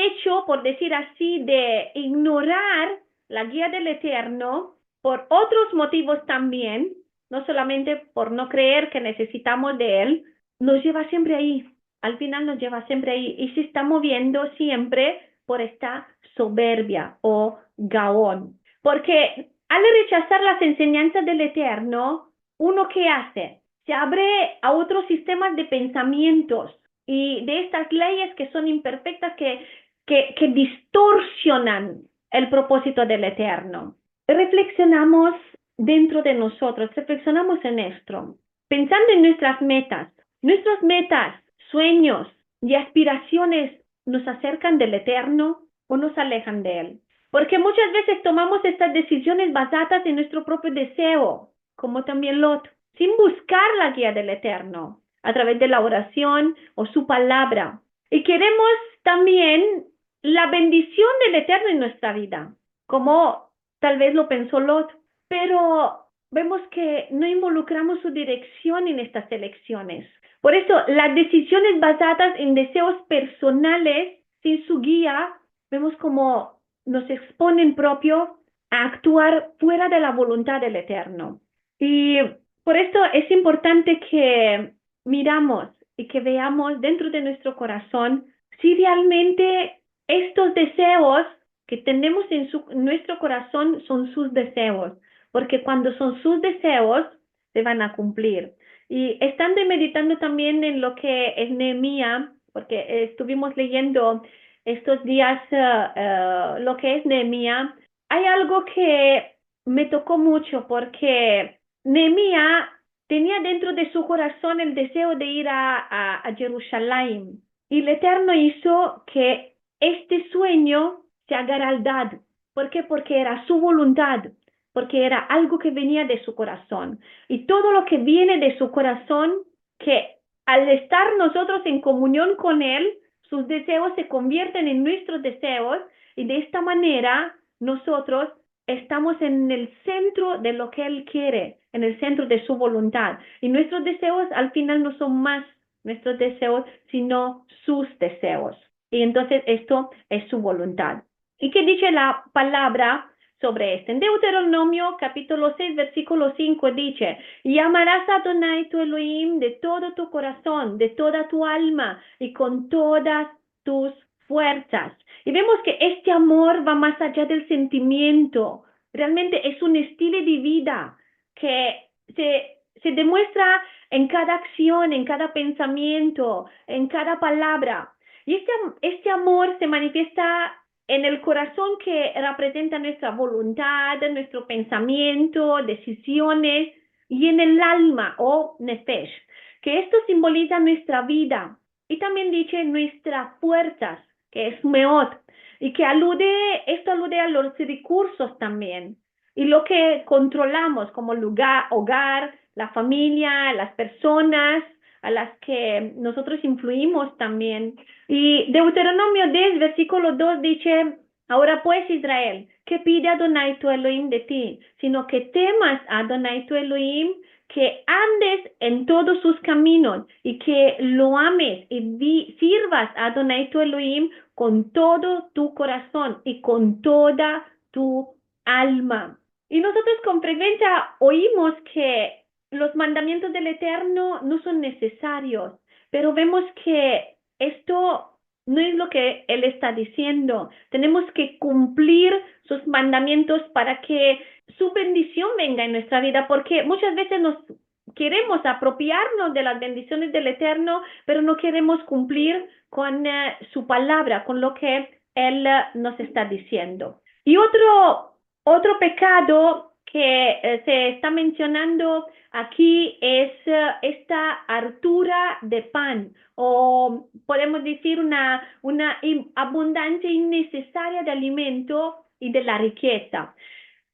hecho, por decir así, de ignorar la guía del Eterno, por otros motivos también, no solamente por no creer que necesitamos de Él, nos lleva siempre ahí. Al final nos lleva siempre ahí y se está moviendo siempre por esta soberbia o gaón. Porque al rechazar las enseñanzas del Eterno, ¿uno qué hace? Se abre a otros sistemas de pensamientos y de estas leyes que son imperfectas, que distorsionan el propósito del Eterno. Reflexionamos dentro de nosotros, reflexionamos en esto, pensando en nuestras metas, sueños y aspiraciones, ¿nos acercan del Eterno o nos alejan de Él? Porque muchas veces tomamos estas decisiones basadas en nuestro propio deseo, como también Lot, sin buscar la guía del Eterno, a través de la oración o su palabra. Y queremos también la bendición del Eterno en nuestra vida, como tal vez lo pensó Lot, pero vemos que no involucramos su dirección en estas elecciones. Por eso, las decisiones basadas en deseos personales, sin su guía, vemos como nos exponen propio a actuar fuera de la voluntad del Eterno. Y por esto es importante que miramos y que veamos dentro de nuestro corazón si realmente estos deseos que tenemos en nuestro corazón son sus deseos, porque cuando son sus deseos se van a cumplir. Y estando y meditando también en lo que es Nehemías, porque estuvimos leyendo estos días lo que es Nehemías, hay algo que me tocó mucho porque Nehemías tenía dentro de su corazón el deseo de ir a Jerusalén y el Eterno hizo que este sueño se haga realidad. ¿Por qué? Porque era su voluntad, porque era algo que venía de su corazón. Y todo lo que viene de su corazón, que al estar nosotros en comunión con Él, sus deseos se convierten en nuestros deseos y de esta manera nosotros estamos en el centro de lo que Él quiere, en el centro de su voluntad. Y nuestros deseos al final no son más nuestros deseos, sino sus deseos. Y entonces esto es su voluntad. ¿Y qué dice la palabra sobre esto? En Deuteronomio capítulo 6, versículo 5 dice, y amarás a Adonai tu Elohim de todo tu corazón, de toda tu alma y con todas tus fuerzas. Y vemos que este amor va más allá del sentimiento. Realmente es un estilo de vida que se demuestra en cada acción, en cada pensamiento, en cada palabra. Y este amor se manifiesta en el corazón que representa nuestra voluntad, nuestro pensamiento, decisiones, y en el alma o nefesh, que esto simboliza nuestra vida. Y también dice nuestras fuerzas, que es meot, y que esto alude a los recursos también, y lo que controlamos como lugar, hogar, la familia, las personas a las que nosotros influimos también. Y Deuteronomio 10, versículo 2 dice, ahora pues Israel, ¿qué pide Adonai tu Elohim de ti? Sino que temas a Adonai tu Elohim, que andes en todos sus caminos y que lo ames y sirvas a Adonai tu Elohim con todo tu corazón y con toda tu alma. Y nosotros con frecuencia oímos que los mandamientos del Eterno no son necesarios, pero vemos que esto no es lo que Él está diciendo. Tenemos que cumplir sus mandamientos para que su bendición venga en nuestra vida, porque muchas veces nos queremos apropiarnos de las bendiciones del Eterno, pero no queremos cumplir con su palabra, con lo que Él nos está diciendo. Y otro pecado que se está mencionando aquí es esta hartura de pan, o podemos decir una abundancia innecesaria de alimento y de la riqueza.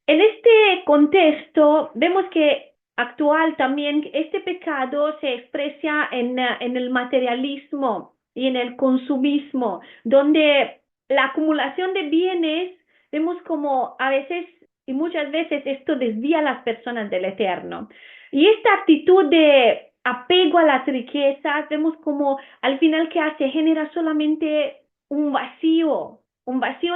En este contexto, vemos que actual también este pecado se expresa en el materialismo y en el consumismo, donde la acumulación de bienes, vemos como a veces y muchas veces esto desvía a las personas del Eterno. Y esta actitud de apego a las riquezas, vemos como al final que hace, genera solamente un vacío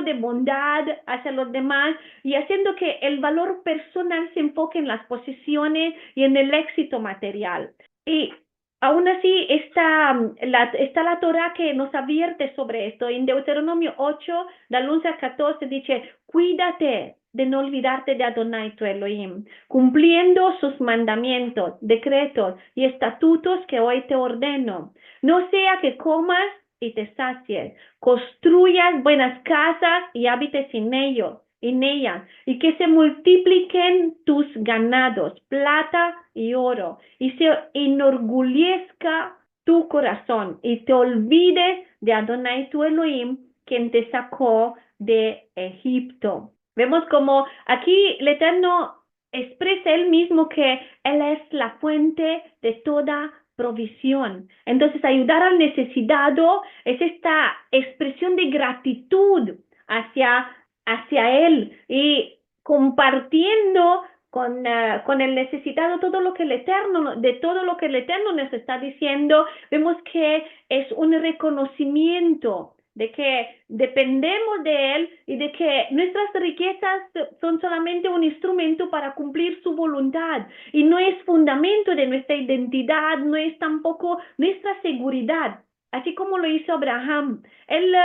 de bondad hacia los demás y haciendo que el valor personal se enfoque en las posesiones y en el éxito material. Y aún así está la Torah que nos advierte sobre esto. En Deuteronomio 8, del 11 al 14, dice, cuídate de no olvidarte de Adonai tu Elohim, cumpliendo sus mandamientos, decretos y estatutos que hoy te ordeno. No sea que comas y te sacies, construyas buenas casas y habites en ellas, y que se multipliquen tus ganados, plata y oro, y se enorgullezca tu corazón, y te olvides de Adonai tu Elohim, quien te sacó de Egipto. Vemos como aquí el Eterno expresa él mismo que Él es la fuente de toda provisión. Entonces, ayudar al necesitado es esta expresión de gratitud hacia Él y compartiendo con el necesitado todo lo que el Eterno, de todo lo que el Eterno nos está diciendo, vemos que es un reconocimiento de que dependemos de Él y de que nuestras riquezas son solamente un instrumento para cumplir su voluntad y no es fundamento de nuestra identidad, no es tampoco nuestra seguridad, así como lo hizo Abraham. Él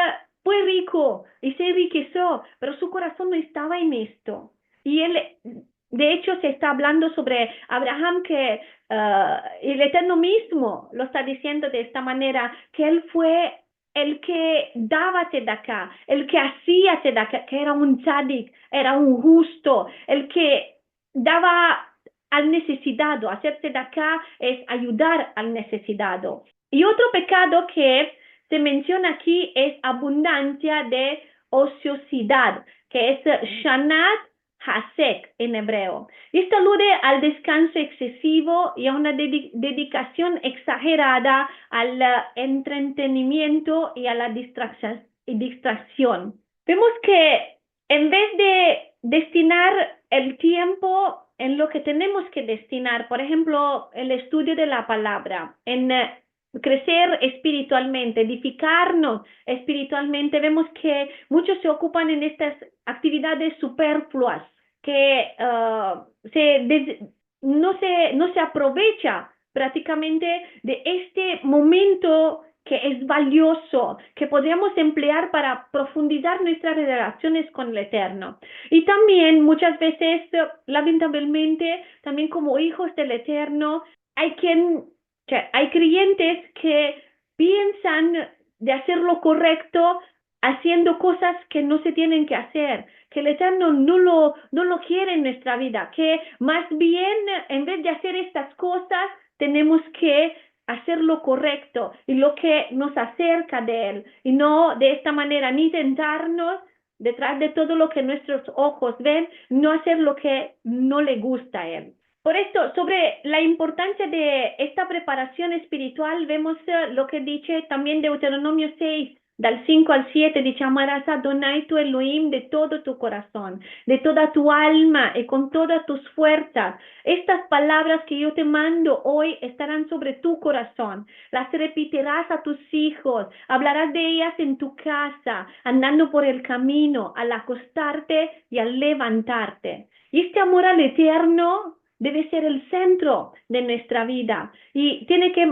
fue rico y se enriqueció, pero su corazón no estaba en esto. Y él, de hecho, se está hablando sobre Abraham que el Eterno mismo lo está diciendo de esta manera, que él fue el que daba tzedakah, el que hacía tzedakah, que era un tzadik, era un justo, el que daba al necesitado. Hacer tzedakah es ayudar al necesitado. Y otro pecado que se menciona aquí es abundancia de ociosidad, que es shanat hasek en hebreo. Esto alude al descanso excesivo y a una dedicación exagerada al entretenimiento y a la distracción. Vemos que en vez de destinar el tiempo en lo que tenemos que destinar, por ejemplo, el estudio de la palabra, en crecer espiritualmente, edificarnos espiritualmente. Vemos que muchos se ocupan en estas actividades superfluas, que no se aprovecha prácticamente de este momento que es valioso, que podríamos emplear para profundizar nuestras relaciones con el Eterno. Y también muchas veces, lamentablemente, también como hijos del Eterno, hay creyentes que piensan de hacer lo correcto haciendo cosas que no se tienen que hacer, que el Eterno no lo quiere en nuestra vida, que más bien en vez de hacer estas cosas tenemos que hacer lo correcto y lo que nos acerca de Él, y no de esta manera ni tentarnos detrás de todo lo que nuestros ojos ven, no hacer lo que no le gusta a Él. Por esto, sobre la importancia de esta preparación espiritual, vemos lo que dice también Deuteronomio 6, del 5 al 7, dice: amarás a Adonai tu Elohim de todo tu corazón, de toda tu alma y con todas tus fuerzas. Estas palabras que yo te mando hoy estarán sobre tu corazón. Las repetirás a tus hijos, hablarás de ellas en tu casa, andando por el camino, al acostarte y al levantarte. Y este amor al Eterno debe ser el centro de nuestra vida y tiene que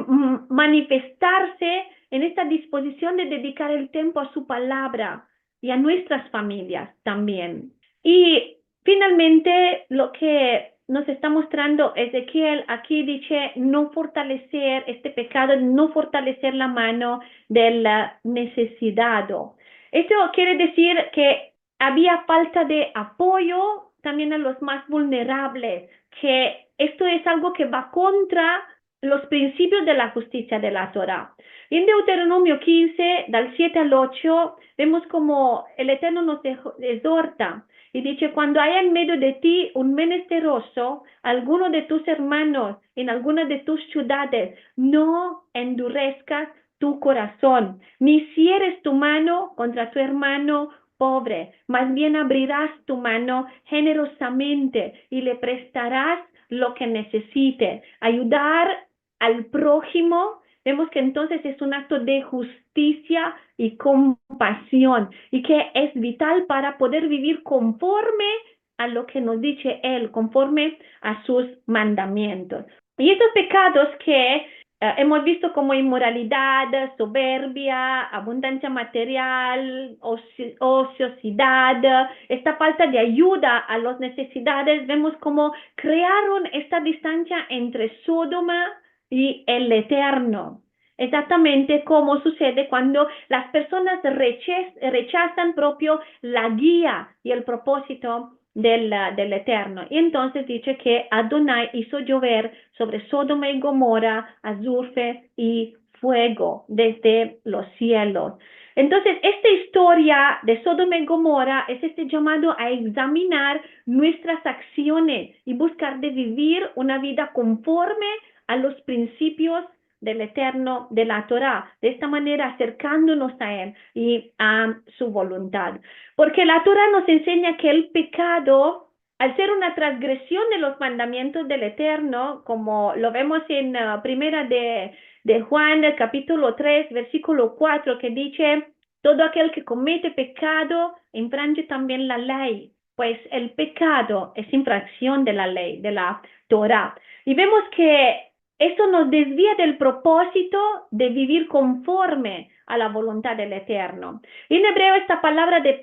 manifestarse en esta disposición de dedicar el tiempo a su palabra y a nuestras familias también. Y finalmente, lo que nos está mostrando Ezequiel aquí dice: no fortalecer este pecado, no fortalecer la mano del necesitado. Eso quiere decir que había falta de apoyo también a los más vulnerables, que esto es algo que va contra los principios de la justicia de la Torá. Y en Deuteronomio 15, del 7 al 8, vemos como el Eterno nos exhorta y dice: cuando haya en medio de ti un menesteroso, alguno de tus hermanos en alguna de tus ciudades, no endurezcas tu corazón, ni cierres tu mano contra tu hermano pobre, más bien abrirás tu mano generosamente y le prestarás lo que necesite. Ayudar al prójimo, vemos que entonces es un acto de justicia y compasión, y que es vital para poder vivir conforme a lo que nos dice Él, conforme a sus mandamientos. Y estos pecados que hemos visto como inmoralidad, soberbia, abundancia material, ociosidad, esta falta de ayuda a las necesidades, vemos como crearon esta distancia entre Sodoma y el Eterno. Exactamente como sucede cuando las personas rechazan propio la guía y el propósito del Eterno. Y entonces dice que Adonai hizo llover sobre Sodoma y Gomorra azufre y fuego desde los cielos. Entonces, esta historia de Sodoma y Gomorra es este llamado a examinar nuestras acciones y buscar de vivir una vida conforme a los principios del Eterno, de la Torá, de esta manera acercándonos a Él y a su voluntad. Porque la Torá nos enseña que el pecado, al ser una transgresión de los mandamientos del Eterno, como lo vemos en primera de Juan, capítulo 3, versículo 4, que dice: todo aquel que comete pecado infringe también la ley, pues el pecado es infracción de la ley, de la Torá. Y vemos que esto nos desvía del propósito de vivir conforme a la voluntad del Eterno. Y en hebreo esta palabra de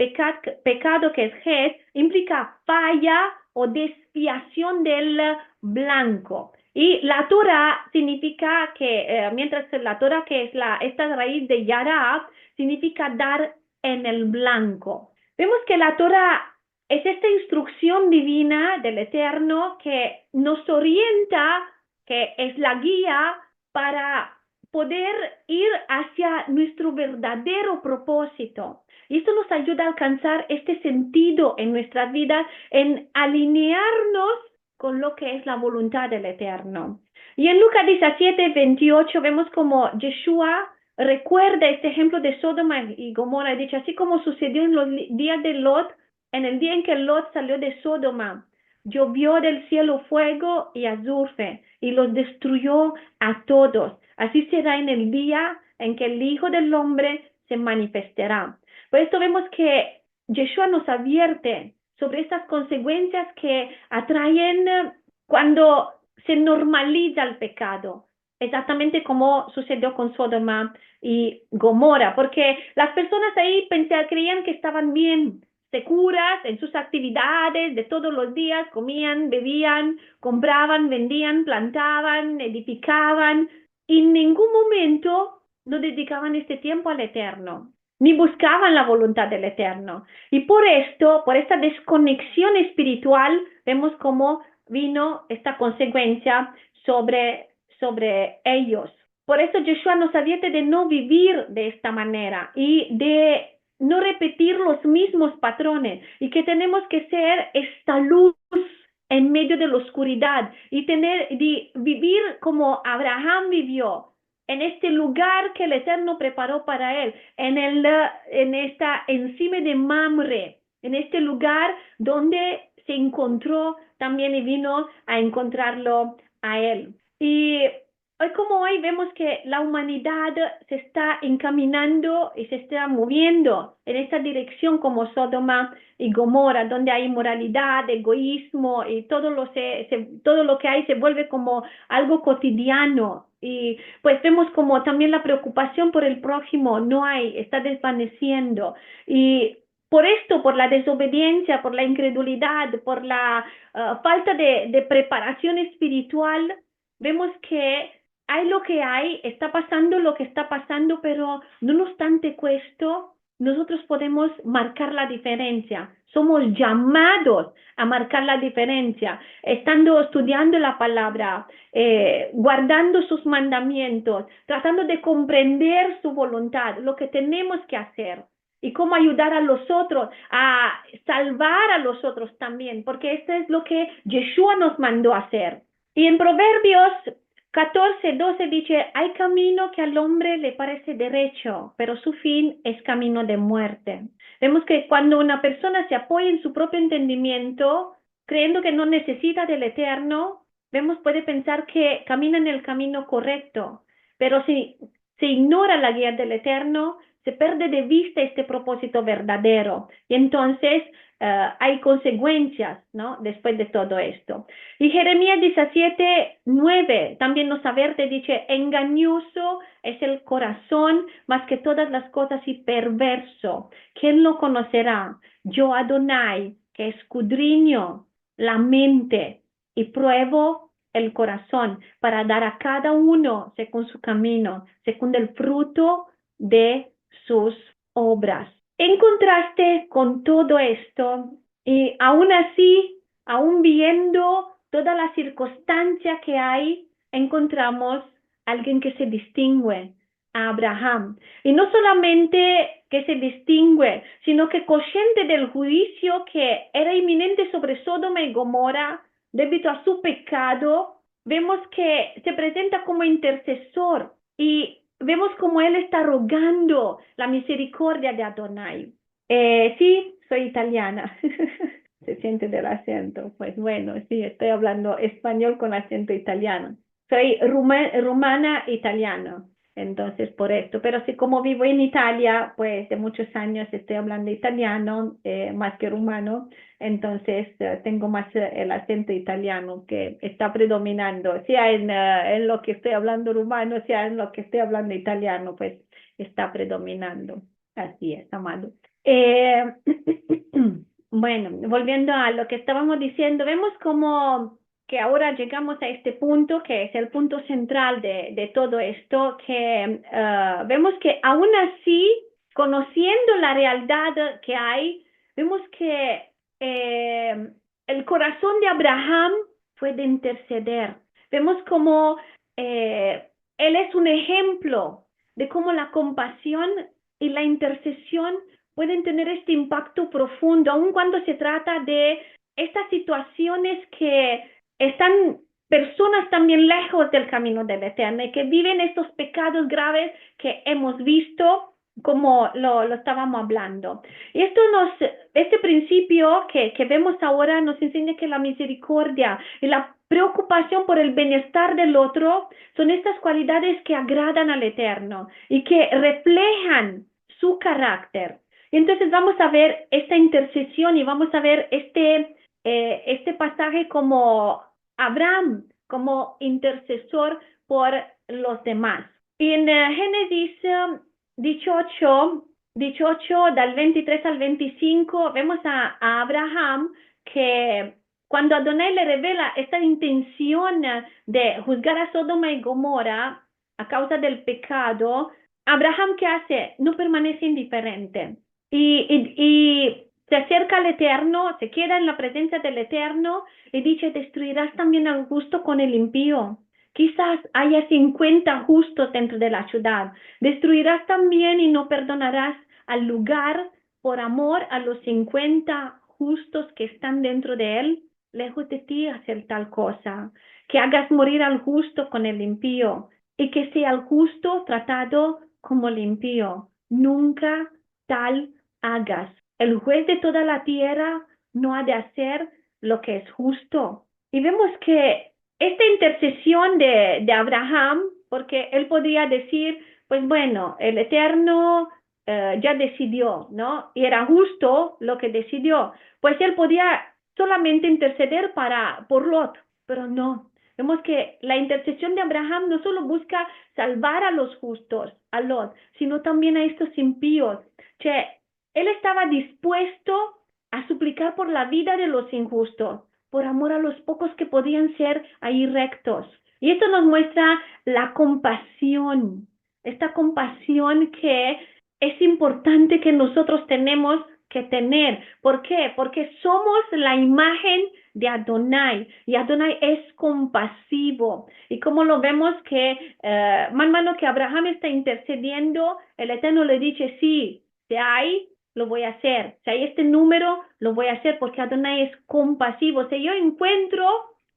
pecado que es het implica falla o desviación del blanco. Y la Torah significa que, mientras la Torah, que es esta raíz de yara, significa dar en el blanco. Vemos que la Torah es esta instrucción divina del Eterno que nos orienta, que es la guía para poder ir hacia nuestro verdadero propósito. Y esto nos ayuda a alcanzar este sentido en nuestras vidas, en alinearnos con lo que es la voluntad del Eterno. Y en Lucas 17, 28 vemos como Yeshua recuerda este ejemplo de Sodoma y Gomorra. Dice: así como sucedió en los días de Lot, en el día en que Lot salió de Sodoma, llovió del cielo fuego y azufre y los destruyó a todos. Así será en el día en que el Hijo del Hombre se manifestará. Por esto vemos que Yeshua nos advierte sobre estas consecuencias que atraen cuando se normaliza el pecado, exactamente como sucedió con Sodoma y Gomorra, porque las personas ahí creían que estaban bien, seguras en sus actividades de todos los días, comían, bebían, compraban, vendían, plantaban, edificaban, y en ningún momento no dedicaban este tiempo al Eterno, ni buscaban la voluntad del Eterno. Y por esto, por esta desconexión espiritual, vemos cómo vino esta consecuencia sobre ellos. Por eso Yeshua nos advierte de no vivir de esta manera y de no repetir los mismos patrones y que tenemos que ser esta luz en medio de la oscuridad y vivir como Abraham vivió en este lugar que el Eterno preparó para él, encima de Mamre, en este lugar donde se encontró también y vino a encontrarlo a él. Y hoy como hoy vemos que la humanidad se está encaminando y se está moviendo en esta dirección como Sodoma y Gomorra, donde hay inmoralidad, egoísmo y todo lo que hay se vuelve como algo cotidiano. Y pues vemos como también la preocupación por el prójimo está desvaneciendo. Y por esto, por la desobediencia, por la incredulidad, por la falta de preparación espiritual, vemos que hay lo que hay, está pasando lo que está pasando, pero no obstante esto, nosotros podemos marcar la diferencia. Somos llamados a marcar la diferencia, estando estudiando la palabra, guardando sus mandamientos, tratando de comprender su voluntad, lo que tenemos que hacer y cómo ayudar a los otros, a salvar a los otros también, porque esto es lo que Yeshua nos mandó a hacer. Y en Proverbios 14:12 dice, hay camino que al hombre le parece derecho, pero su fin es camino de muerte. Vemos que cuando una persona se apoya en su propio entendimiento, creyendo que no necesita del Eterno, puede pensar que camina en el camino correcto, pero si se ignora la guía del Eterno, se pierde de vista este propósito verdadero. Y entonces hay consecuencias, ¿no? Después de todo esto. Y Jeremías 17:9 también nos advierte, dice, engañoso es el corazón más que todas las cosas y perverso. ¿Quién lo conocerá? Yo Adonai, que escudriño la mente y pruebo el corazón para dar a cada uno según su camino, según el fruto de sus obras. En contraste con todo esto, y aún así, aún viendo toda la circunstancia que hay, encontramos a alguien que se distingue, a Abraham. Y no solamente que se distingue, sino que consciente del juicio que era inminente sobre Sodoma y Gomorra debido a su pecado, vemos que se presenta como intercesor y vemos como él está rogando la misericordia de Adonai. Sí, soy italiana. Se siente del acento. Pues bueno, sí, estoy hablando español con acento italiano. Soy rumana italiana, entonces por esto. Pero sí, como vivo en Italia, pues de muchos años estoy hablando italiano, más que rumano, entonces tengo más el acento italiano que está predominando, sea en lo que estoy hablando rumano, sea en lo que estoy hablando italiano, pues está predominando. Así es, amado. Bueno, volviendo a lo que estábamos diciendo, vemos como que ahora llegamos a este punto, que es el punto central de todo esto, que vemos que aún así, conociendo la realidad que hay, vemos que el corazón de Abraham puede interceder. Vemos como él es un ejemplo de cómo la compasión y la intercesión pueden tener este impacto profundo, aun cuando se trata de estas situaciones que están personas también lejos del camino del Eterno y que viven estos pecados graves que hemos visto como lo estábamos hablando. Y este principio que vemos ahora nos enseña que la misericordia y la preocupación por el bienestar del otro son estas cualidades que agradan al Eterno y que reflejan su carácter. Y entonces vamos a ver esta intercesión y vamos a ver este pasaje como Abraham, como intercesor por los demás. Y en Génesis 18, 18 del 23 al 25, vemos a Abraham que cuando Adonai le revela esta intención de juzgar a Sodoma y Gomorra a causa del pecado, Abraham, ¿qué hace? No permanece indiferente y se acerca al Eterno, se queda en la presencia del Eterno y dice, destruirás también al justo con el impío. Quizás haya 50 justos dentro de la ciudad. Destruirás también y no perdonarás al lugar por amor a los 50 justos que están dentro de él. Lejos de ti hacer tal cosa. Que hagas morir al justo con el impío y que sea el justo tratado como el impío. Nunca tal hagas. El juez de toda la tierra no ha de hacer lo que es justo. Y vemos que esta intercesión de Abraham, porque él podría decir, pues bueno, el Eterno ya decidió, ¿no? Y era justo lo que decidió. Pues él podía solamente interceder por Lot, pero no. Vemos que la intercesión de Abraham no solo busca salvar a los justos, a Lot, sino también a estos impíos. Che, él estaba dispuesto a suplicar por la vida de los injustos, por amor a los pocos que podían ser ahí rectos. Y esto nos muestra la compasión, esta compasión que es importante que nosotros tenemos que tener. ¿Por qué? Porque somos la imagen de Adonai y Adonai es compasivo. Y como lo vemos que, mano que Abraham está intercediendo, el Eterno le dice, sí, si hay, lo voy a hacer. Si hay este número, lo voy a hacer porque Adonai es compasivo. Si yo encuentro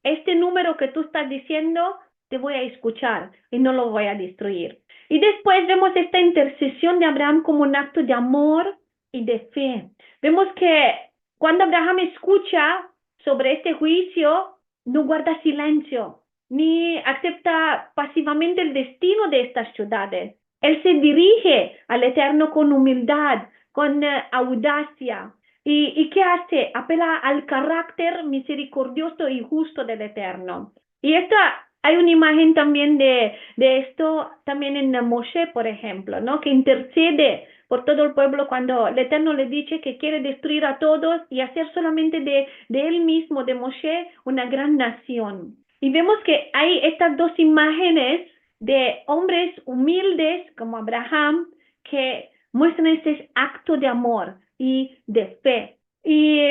este número que tú estás diciendo, te voy a escuchar y no lo voy a destruir. Y después vemos esta intercesión de Abraham como un acto de amor y de fe. Vemos que cuando Abraham escucha sobre este juicio, no guarda silencio, ni acepta pasivamente el destino de estas ciudades. Él se dirige al Eterno con humildad, con audacia. ¿Y qué hace? Apela al carácter misericordioso y justo del Eterno. Y hay una imagen también de esto también en Moshe, por ejemplo, ¿no? Que intercede por todo el pueblo cuando el Eterno le dice que quiere destruir a todos y hacer solamente de él mismo, de Moshe, una gran nación. Y vemos que hay estas dos imágenes de hombres humildes como Abraham que muestran ese acto de amor y de fe. Y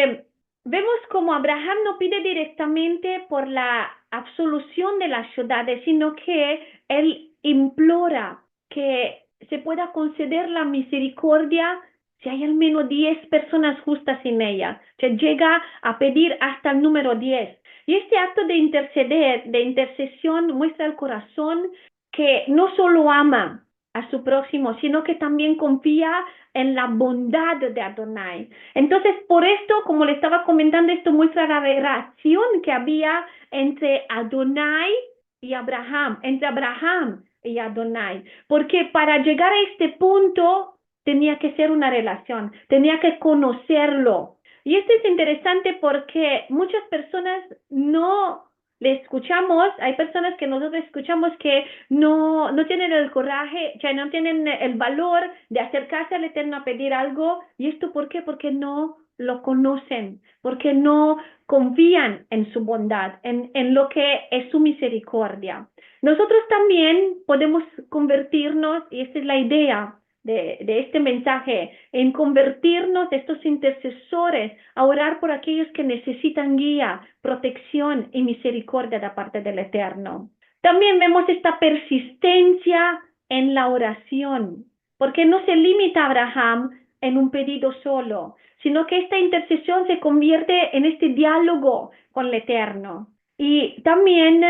vemos como Abraham no pide directamente por la absolución de las ciudades, sino que él implora que se pueda conceder la misericordia si hay al menos 10 personas justas en ella. Se llega a pedir hasta el número 10. Y este acto de interceder, de intercesión, muestra el corazón que no solo ama a su próximo, sino que también confía en la bondad de Adonai. Entonces, por esto, como le estaba comentando, esto muestra la relación que había entre Adonai y Abraham, entre Abraham y Adonai, porque para llegar a este punto tenía que ser una relación, tenía que conocerlo. Y esto es interesante porque muchas personas no le escuchamos, hay personas que nosotros escuchamos que no tienen el coraje, ya no tienen el valor de acercarse al Eterno a pedir algo. ¿Y esto por qué? Porque no lo conocen, porque no confían en su bondad, en lo que es su misericordia. Nosotros también podemos convertirnos, y esta es la idea de este mensaje, en convertirnos estos intercesores a orar por aquellos que necesitan guía, protección y misericordia de parte del Eterno. También vemos esta persistencia en la oración, porque no se limita Abraham en un pedido solo, sino que esta intercesión se convierte en este diálogo con el Eterno. Y también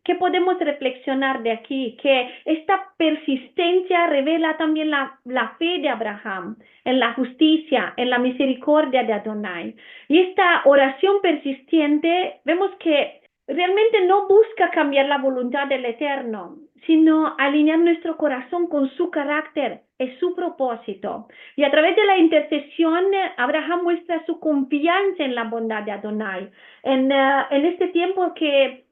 ¿qué podemos reflexionar de aquí? Que esta persistencia revela también la fe de Abraham en la justicia, en la misericordia de Adonai. Y esta oración persistente, vemos que realmente no busca cambiar la voluntad del Eterno, sino alinear nuestro corazón con su carácter, es su propósito. Y a través de la intercesión, Abraham muestra su confianza en la bondad de Adonai. En este tiempo que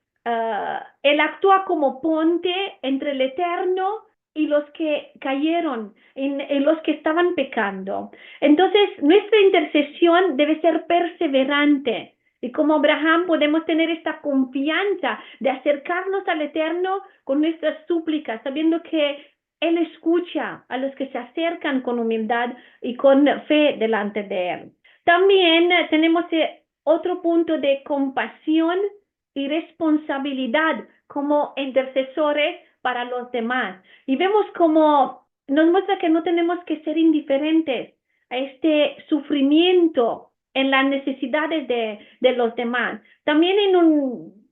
él actúa como puente entre el Eterno y los que cayeron, en los que estaban pecando. Entonces, nuestra intercesión debe ser perseverante. Y como Abraham podemos tener esta confianza de acercarnos al Eterno con nuestras súplicas, sabiendo que Él escucha a los que se acercan con humildad y con fe delante de Él. También tenemos otro punto de compasión y responsabilidad como intercesores para los demás. Y vemos como nos muestra que no tenemos que ser indiferentes a este sufrimiento en las necesidades de los demás. También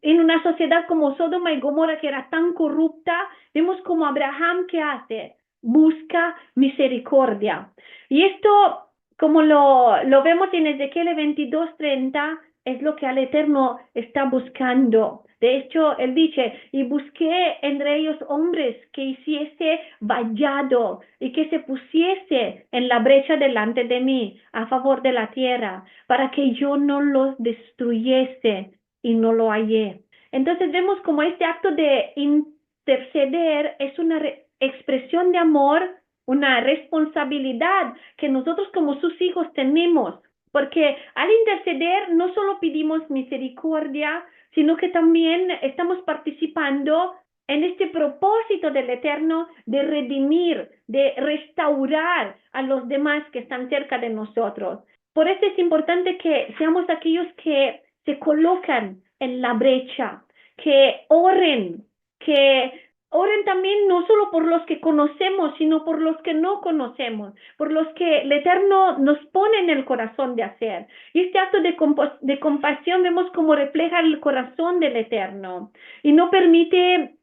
en una sociedad como Sodoma y Gomorra, que era tan corrupta, vemos como Abraham, ¿qué hace? Busca misericordia. Y esto, como lo vemos en Ezequiel 22:30, es lo que al Eterno está buscando. De hecho, él dice, y busqué entre ellos hombres que hiciese vallado y que se pusiese en la brecha delante de mí a favor de la tierra, para que yo no los destruyese, y no lo hallé. Entonces vemos como este acto de interceder es una expresión de amor, una responsabilidad que nosotros como sus hijos tenemos. Porque al interceder no solo pedimos misericordia, sino que también estamos participando en este propósito del Eterno de redimir, de restaurar a los demás que están cerca de nosotros. Por eso es importante que seamos aquellos que se colocan en la brecha, que oren también no solo por los que conocemos, sino por los que no conocemos, por los que el Eterno nos pone en el corazón de hacer. Y este acto de compasión vemos como refleja el corazón del Eterno y no permite,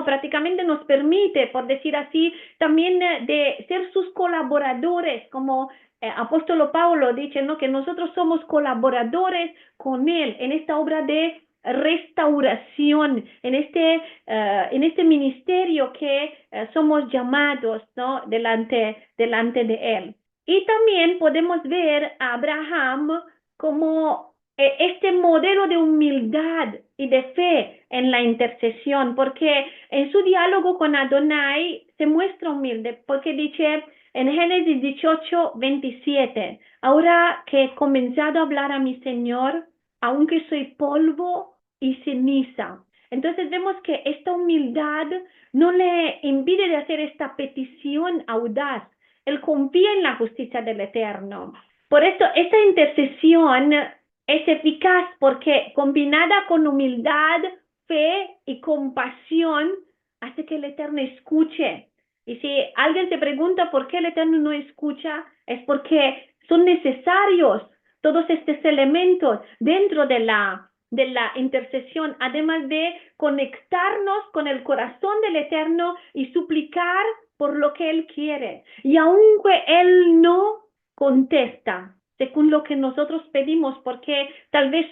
prácticamente nos permite, por decir así, también de ser sus colaboradores, como apóstolo Pablo dice, ¿no? Que nosotros somos colaboradores con él en esta obra de restauración, en este ministerio que somos llamados, ¿no? delante de él. Y también podemos ver a Abraham como este modelo de humildad y de fe en la intercesión, porque en su diálogo con Adonai se muestra humilde, porque dice en Génesis 18:27, ahora que he comenzado a hablar a mi Señor, aunque soy polvo y ceniza. Entonces vemos que esta humildad no le impide de hacer esta petición audaz. Él confía en la justicia del Eterno. Por esto, esta intercesión es eficaz porque combinada con humildad, fe y compasión, hace que el Eterno escuche. Y si alguien se pregunta por qué el Eterno no escucha, es porque son necesarios todos estos elementos dentro de la intercesión, además de conectarnos con el corazón del Eterno y suplicar por lo que Él quiere. Y aunque Él no contesta según lo que nosotros pedimos, porque tal vez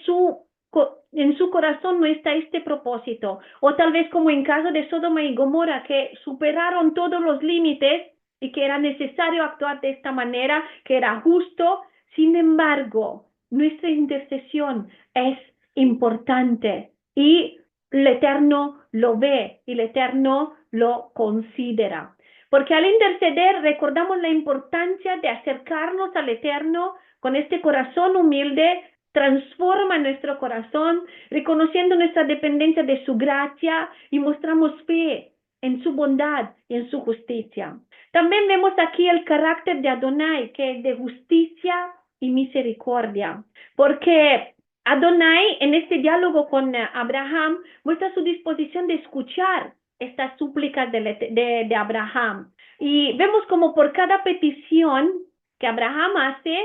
en su corazón no está este propósito, o tal vez como en caso de Sodoma y Gomorra, que superaron todos los límites y que era necesario actuar de esta manera, que era justo. Sin embargo, nuestra intercesión es importante y el Eterno lo ve y el Eterno lo considera. Porque al interceder recordamos la importancia de acercarnos al Eterno con este corazón humilde, transforma nuestro corazón, reconociendo nuestra dependencia de su gracia y mostramos fe en su bondad y en su justicia. También vemos aquí el carácter de Adonai, que es de justicia y misericordia, porque Adonai en este diálogo con Abraham muestra su disposición de escuchar estas súplicas de Abraham. Y vemos como por cada petición que Abraham hace,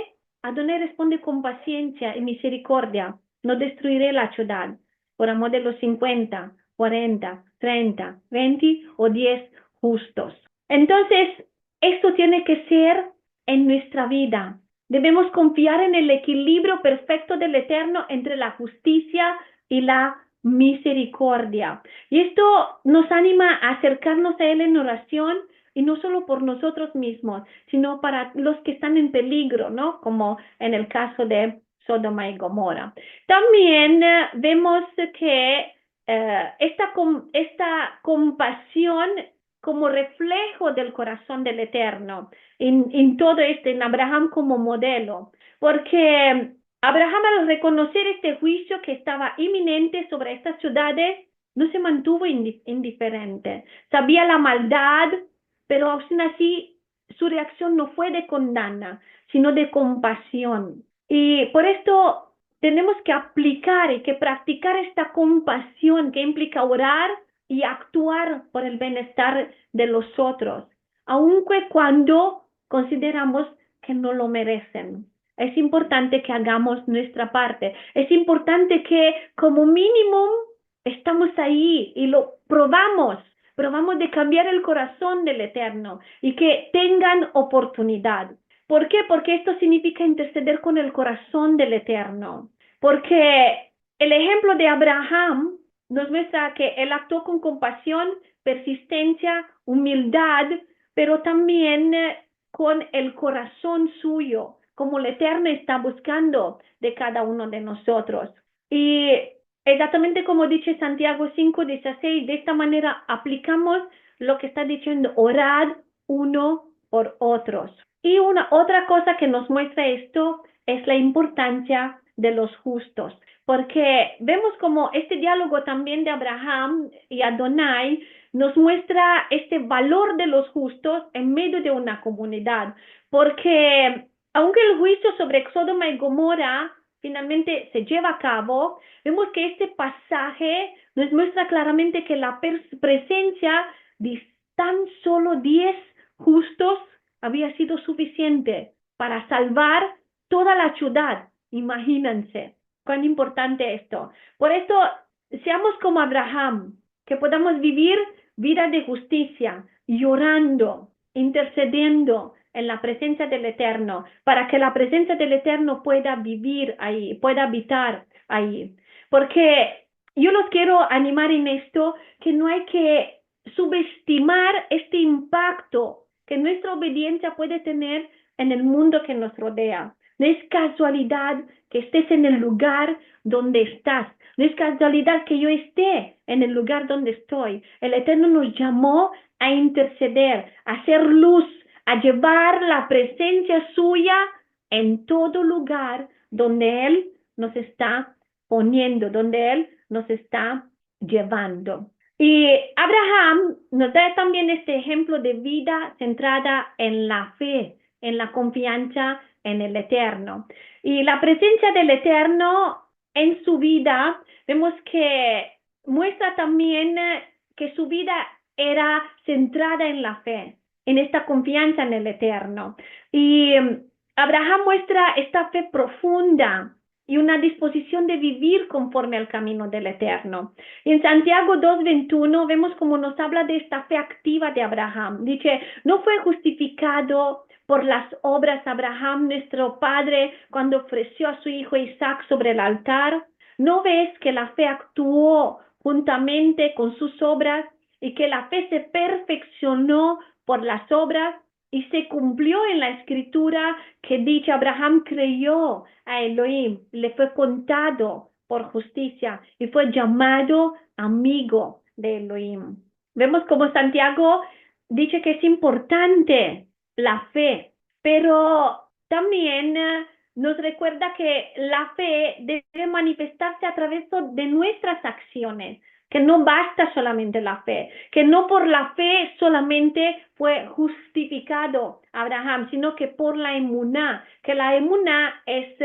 Adonai responde con paciencia y misericordia. No destruiré la ciudad. por amor de los 50, 40, 30, 20 o 10 justos. Entonces, esto tiene que ser en nuestra vida. Debemos confiar en el equilibrio perfecto del Eterno entre la justicia y la misericordia. Y esto nos anima a acercarnos a Él en oración, y no solo por nosotros mismos, sino para los que están en peligro, ¿no? Como en el caso de Sodoma y Gomorra. También vemos que esta compasión como reflejo del corazón del Eterno, en todo esto, en Abraham como modelo, porque Abraham, al reconocer este juicio que estaba inminente sobre estas ciudades, no se mantuvo indiferente. Sabía la maldad, pero aún así su reacción no fue de condena, sino de compasión. Y por esto tenemos que aplicar y que practicar esta compasión que implica orar y actuar por el bienestar de los otros, aunque cuando consideramos que no lo merecen. Es importante que hagamos nuestra parte. Es importante que como mínimo estamos ahí y lo probamos de cambiar el corazón del Eterno y que tengan oportunidad. ¿Por qué? Porque esto significa interceder con el corazón del Eterno. Porque el ejemplo de Abraham nos muestra que él actuó con compasión, persistencia, humildad, pero también con el corazón suyo, como el Eterno está buscando de cada uno de nosotros. Y exactamente como dice Santiago 5:16, de esta manera aplicamos lo que está diciendo, orad uno por otros. Y otra cosa que nos muestra esto es la importancia de los justos, porque vemos como este diálogo también de Abraham y Adonai nos muestra este valor de los justos en medio de una comunidad, porque aunque el juicio sobre Sodoma y Gomorra finalmente se lleva a cabo, vemos que este pasaje nos muestra claramente que la presencia de tan solo 10 justos había sido suficiente para salvar toda la ciudad. Imagínense cuán importante esto. Por esto, seamos como Abraham, que podamos vivir vida de justicia, llorando, intercediendo en la presencia del Eterno, para que la presencia del Eterno pueda vivir ahí, pueda habitar ahí. Porque yo los quiero animar en esto, que no hay que subestimar este impacto que nuestra obediencia puede tener en el mundo que nos rodea. No es casualidad que estés en el lugar donde estás. No es casualidad que yo esté en el lugar donde estoy. El Eterno nos llamó a interceder, a hacer luz, a llevar la presencia suya en todo lugar donde Él nos está poniendo, donde Él nos está llevando. Y Abraham nos da también este ejemplo de vida centrada en la fe, en la confianza en el Eterno. Y la presencia del Eterno en su vida, vemos que muestra también que su vida era centrada en la fe, en esta confianza en el Eterno. Y Abraham muestra esta fe profunda y una disposición de vivir conforme al camino del Eterno. Y en Santiago 2:21 vemos cómo nos habla de esta fe activa de Abraham. Dice, no fue justificado por las obras Abraham, nuestro padre, cuando ofreció a su hijo Isaac sobre el altar. ¿No ves que la fe actuó juntamente con sus obras y que la fe se perfeccionó por las obras? Y se cumplió en la escritura que dice, Abraham creyó a Elohim, le fue contado por justicia y fue llamado amigo de Elohim. Vemos como Santiago dice que es importante la fe, pero también nos recuerda que la fe debe manifestarse a través de nuestras acciones, que no basta solamente la fe, que no por la fe solamente fue justificado Abraham, sino que por la emuná, que la emuná es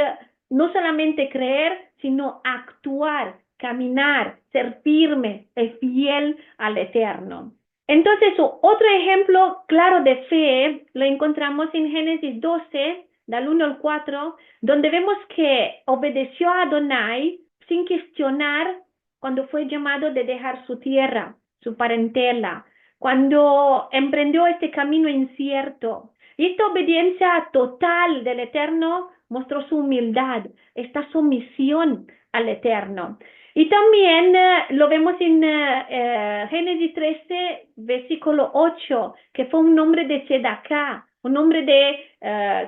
no solamente creer, sino actuar, caminar, ser firme y fiel al Eterno. Entonces, otro ejemplo claro de fe lo encontramos en Génesis 12, del 1 al 4, donde vemos que obedeció a Adonai sin cuestionar cuando fue llamado de dejar su tierra, su parentela, cuando emprendió este camino incierto. Y esta obediencia total del Eterno mostró su humildad, esta sumisión al Eterno. Y también lo vemos en Génesis 13, versículo 8, que fue un nombre de Sedaká, un nombre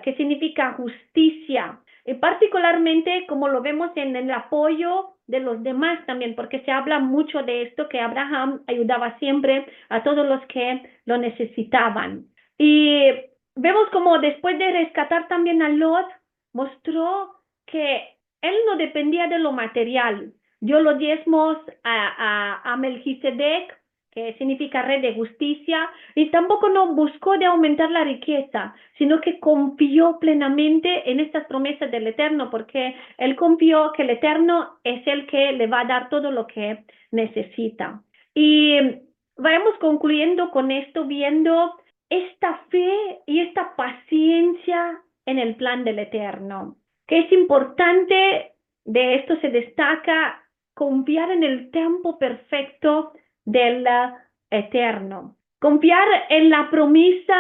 que significa justicia. Y particularmente como lo vemos en el apoyo de los demás también, porque se habla mucho de esto, que Abraham ayudaba siempre a todos los que lo necesitaban. Y vemos como después de rescatar también a Lot, mostró que él no dependía de lo material. Dio los diezmos a Melquisedec, que significa rey de justicia, y tampoco no buscó de aumentar la riqueza, sino que confió plenamente en estas promesas del Eterno, porque él confió que el Eterno es el que le va a dar todo lo que necesita. Y vamos concluyendo con esto, viendo esta fe y esta paciencia en el plan del Eterno, que es importante. De esto se destaca confiar en el tiempo perfecto del Eterno, confiar en la promesa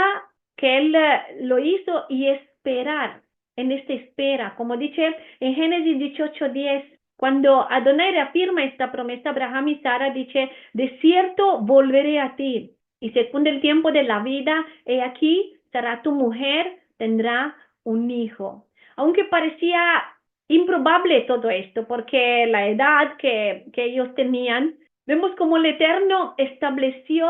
que Él lo hizo y esperar en esta espera, como dice en Génesis 18:10, cuando Adonai reafirma esta promesa, Abraham y Sara dice, de cierto volveré a ti, y según el tiempo de la vida, he aquí, será tu mujer, tendrá un hijo. Aunque parecía improbable todo esto, porque la edad que ellos tenían, vemos como el Eterno estableció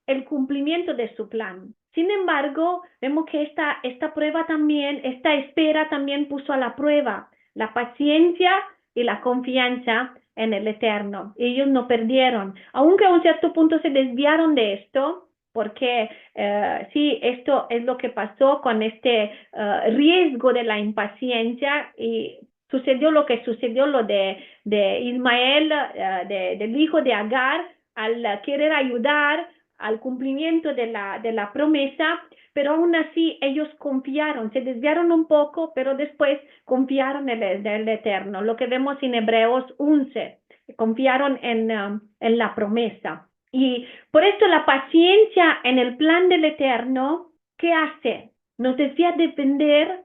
el cumplimiento de su plan. Sin embargo, vemos que esta prueba también, esta espera también puso a la prueba la paciencia y la confianza en el Eterno. Ellos no perdieron, aunque a un cierto punto se desviaron de esto, porque sí, esto es lo que pasó con este riesgo de la impaciencia y sucedió lo que sucedió, lo de Ismael, del hijo de Agar, al querer ayudar al cumplimiento de la promesa, pero aún así ellos confiaron, se desviaron un poco, pero después confiaron en el Eterno, lo que vemos en Hebreos 11, confiaron en la promesa. Y por esto la paciencia en el plan del Eterno, ¿qué hace? Nos desafía a depender,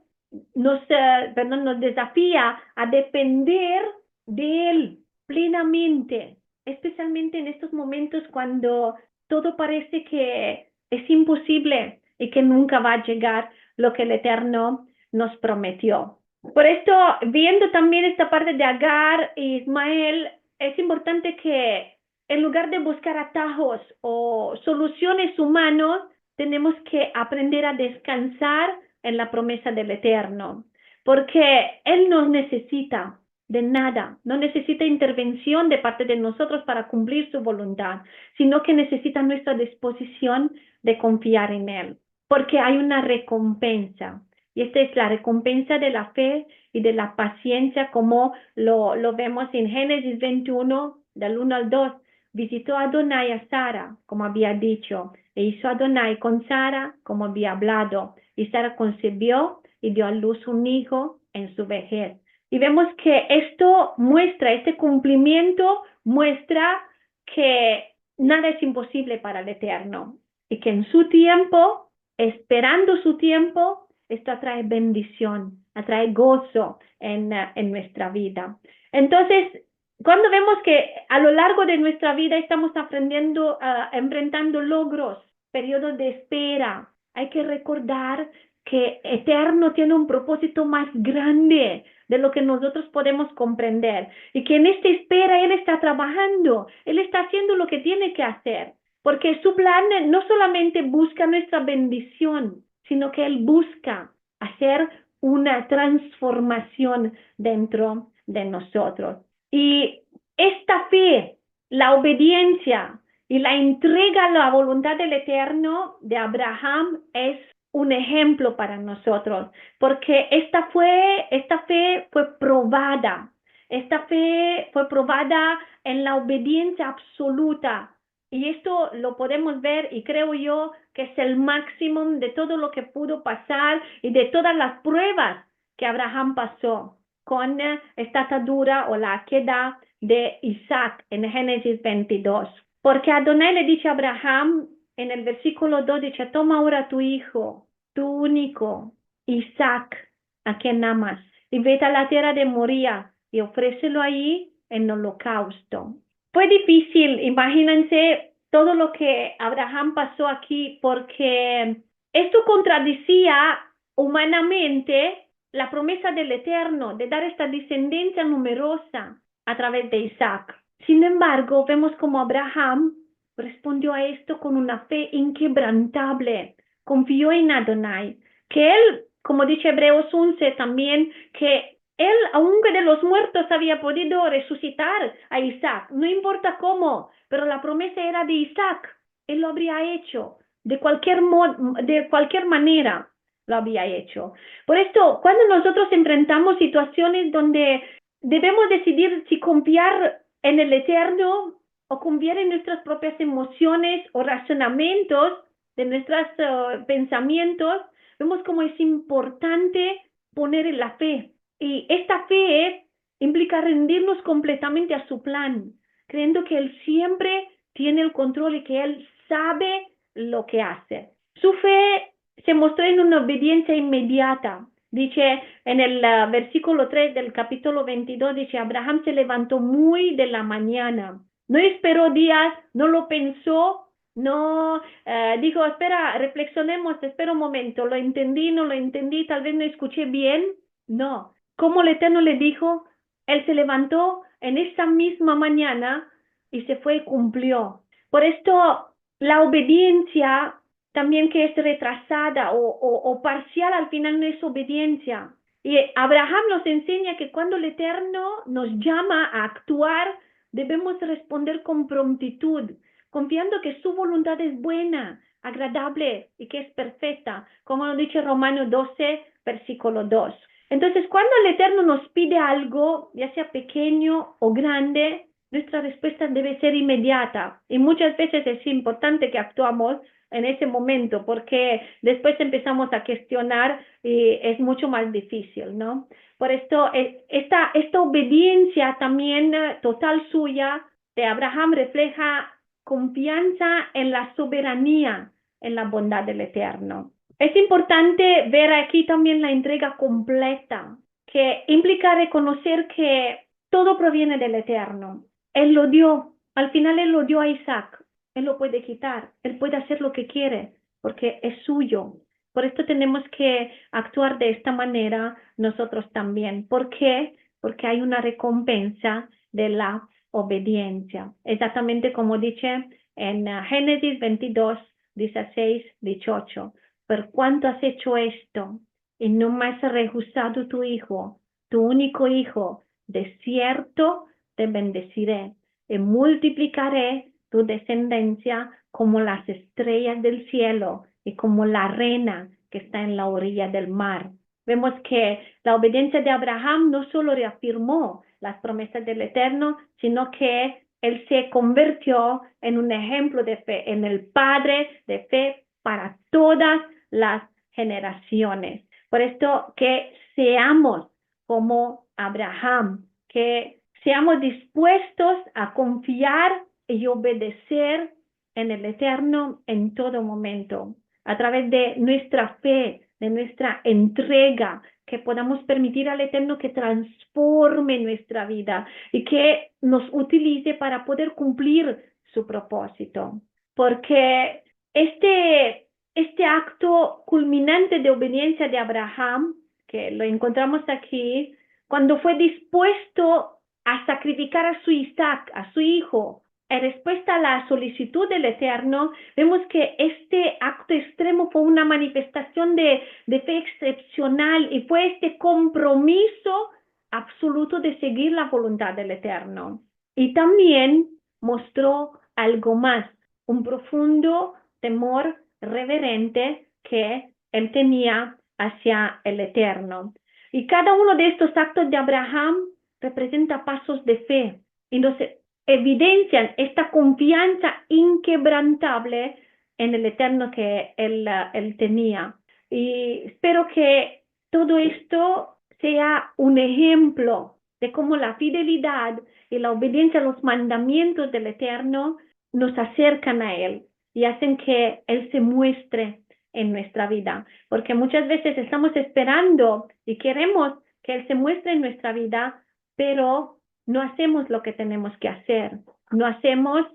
nos desafía a depender de Él plenamente, especialmente en estos momentos cuando todo parece que es imposible y que nunca va a llegar lo que el Eterno nos prometió. Por esto, viendo también esta parte de Agar e Ismael, es importante que en lugar de buscar atajos o soluciones humanas, tenemos que aprender a descansar en la promesa del Eterno, porque Él nos necesita de nada, no necesita intervención de parte de nosotros para cumplir su voluntad, sino que necesita nuestra disposición de confiar en Él, porque hay una recompensa. Y esta es la recompensa de la fe y de la paciencia, como lo vemos en Génesis 21, del 1 al 2. Visitó a Adonai a Sara, como había dicho, e hizo Adonai con Sara, como había hablado. Y Sara concibió y dio a luz un hijo en su vejez. Y vemos que esto muestra, este cumplimiento muestra que nada es imposible para el Eterno. Y que en su tiempo, esperando su tiempo, esto atrae bendición, atrae gozo en nuestra vida. Entonces, cuando vemos que a lo largo de nuestra vida estamos aprendiendo, enfrentando logros, periodos de espera, hay que recordar que Eterno tiene un propósito más grande de lo que nosotros podemos comprender y que en esta espera Él está trabajando, Él está haciendo lo que tiene que hacer, porque su plan no solamente busca nuestra bendición, sino que Él busca hacer una transformación dentro de nosotros. Y esta fe, la obediencia y la entrega a la voluntad del Eterno de Abraham es un ejemplo para nosotros, porque esta fe fue probada. Esta fe fue probada en la obediencia absoluta. Y esto lo podemos ver y creo yo que es el máximo de todo lo que pudo pasar y de todas las pruebas que Abraham pasó con esta atadura o la queda de Isaac en Génesis 22. Porque Adonai le dice a Abraham en el versículo 2, dice, toma ahora tu hijo, tu único, Isaac, a quien amas, y vete a la tierra de Moría y ofrécelo ahí en holocausto. Fue difícil, imagínense todo lo que Abraham pasó aquí, porque esto contradecía humanamente la promesa del Eterno de dar esta descendencia numerosa a través de Isaac. Sin embargo, vemos como Abraham respondió a esto con una fe inquebrantable, confió en Adonai, que él, como dice Hebreos 11 también, que él, aunque de los muertos, había podido resucitar a Isaac, no importa cómo, pero la promesa era de Isaac, él lo habría hecho, de cualquier manera lo había hecho. Por esto, cuando nosotros enfrentamos situaciones donde debemos decidir si confiar en el Eterno o confiar en nuestras propias emociones o razonamientos de nuestros pensamientos, vemos cómo es importante poner en la fe. Y esta fe implica rendirnos completamente a su plan, creyendo que Él siempre tiene el control y que Él sabe lo que hace. Su fe se mostró en una obediencia inmediata. Dice en el versículo 3 del capítulo 22, dice, Abraham se levantó muy de la mañana. No esperó días, no lo pensó, no dijo, espera, reflexionemos, espera un momento, lo entendí, no lo entendí, tal vez no escuché bien. No, como el Eterno le dijo, él se levantó en esa misma mañana y se fue y cumplió. Por esto, la obediencia también que es retrasada o parcial al final no es obediencia. Y Abraham nos enseña que cuando el Eterno nos llama a actuar, debemos responder con prontitud, confiando que su voluntad es buena, agradable y que es perfecta, como lo dice Romanos 12, versículo 2. Entonces, cuando el Eterno nos pide algo, ya sea pequeño o grande, nuestra respuesta debe ser inmediata. Y muchas veces es importante que actuamos en ese momento, porque después empezamos a cuestionar y es mucho más difícil, ¿no? Por esto, esta obediencia también total suya de Abraham refleja confianza en la soberanía, en la bondad del Eterno. Es importante ver aquí también la entrega completa, que implica reconocer que todo proviene del Eterno. Él lo dio, al final Él lo dio a Isaac. Él lo puede quitar, Él puede hacer lo que quiere, porque es suyo. Por esto tenemos que actuar de esta manera nosotros también. ¿Por qué? Porque hay una recompensa de la obediencia. Exactamente como dice en Génesis 22, 16, 18. Por cuanto has hecho esto y no me has rehusado tu hijo, tu único hijo, de cierto te bendeciré y multiplicaré tu descendencia como las estrellas del cielo y como la arena que está en la orilla del mar. Vemos que la obediencia de Abraham no solo reafirmó las promesas del Eterno, sino que él se convirtió en un ejemplo de fe, en el padre de fe para todas las generaciones. Por esto que seamos como Abraham, que seamos dispuestos a confiar y obedecer en el Eterno en todo momento, a través de nuestra fe, de nuestra entrega, que podamos permitir al Eterno que transforme nuestra vida y que nos utilice para poder cumplir su propósito. Porque este acto culminante de obediencia de Abraham, que lo encontramos aquí, cuando fue dispuesto a sacrificar a su Isaac, a su hijo, en respuesta a la solicitud del Eterno, vemos que este acto extremo fue una manifestación de fe excepcional y fue este compromiso absoluto de seguir la voluntad del Eterno. Y también mostró algo más, un profundo temor reverente que él tenía hacia el Eterno. Y cada uno de estos actos de Abraham representa pasos de fe y nos evidencian esta confianza inquebrantable en el Eterno que él tenía. Y espero que todo esto sea un ejemplo de cómo la fidelidad y la obediencia a los mandamientos del Eterno nos acercan a Él y hacen que Él se muestre en nuestra vida, porque muchas veces estamos esperando y queremos que Él se muestre en nuestra vida, pero no hacemos lo que tenemos que hacer, no hacemos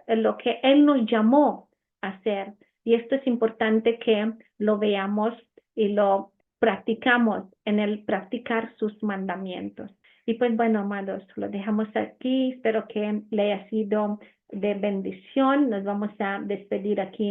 lo que Él nos llamó a hacer. Y esto es importante que lo veamos y lo practicamos en el practicar sus mandamientos. Y pues bueno, amados, lo dejamos aquí. Espero que le haya sido de bendición. Nos vamos a despedir aquí.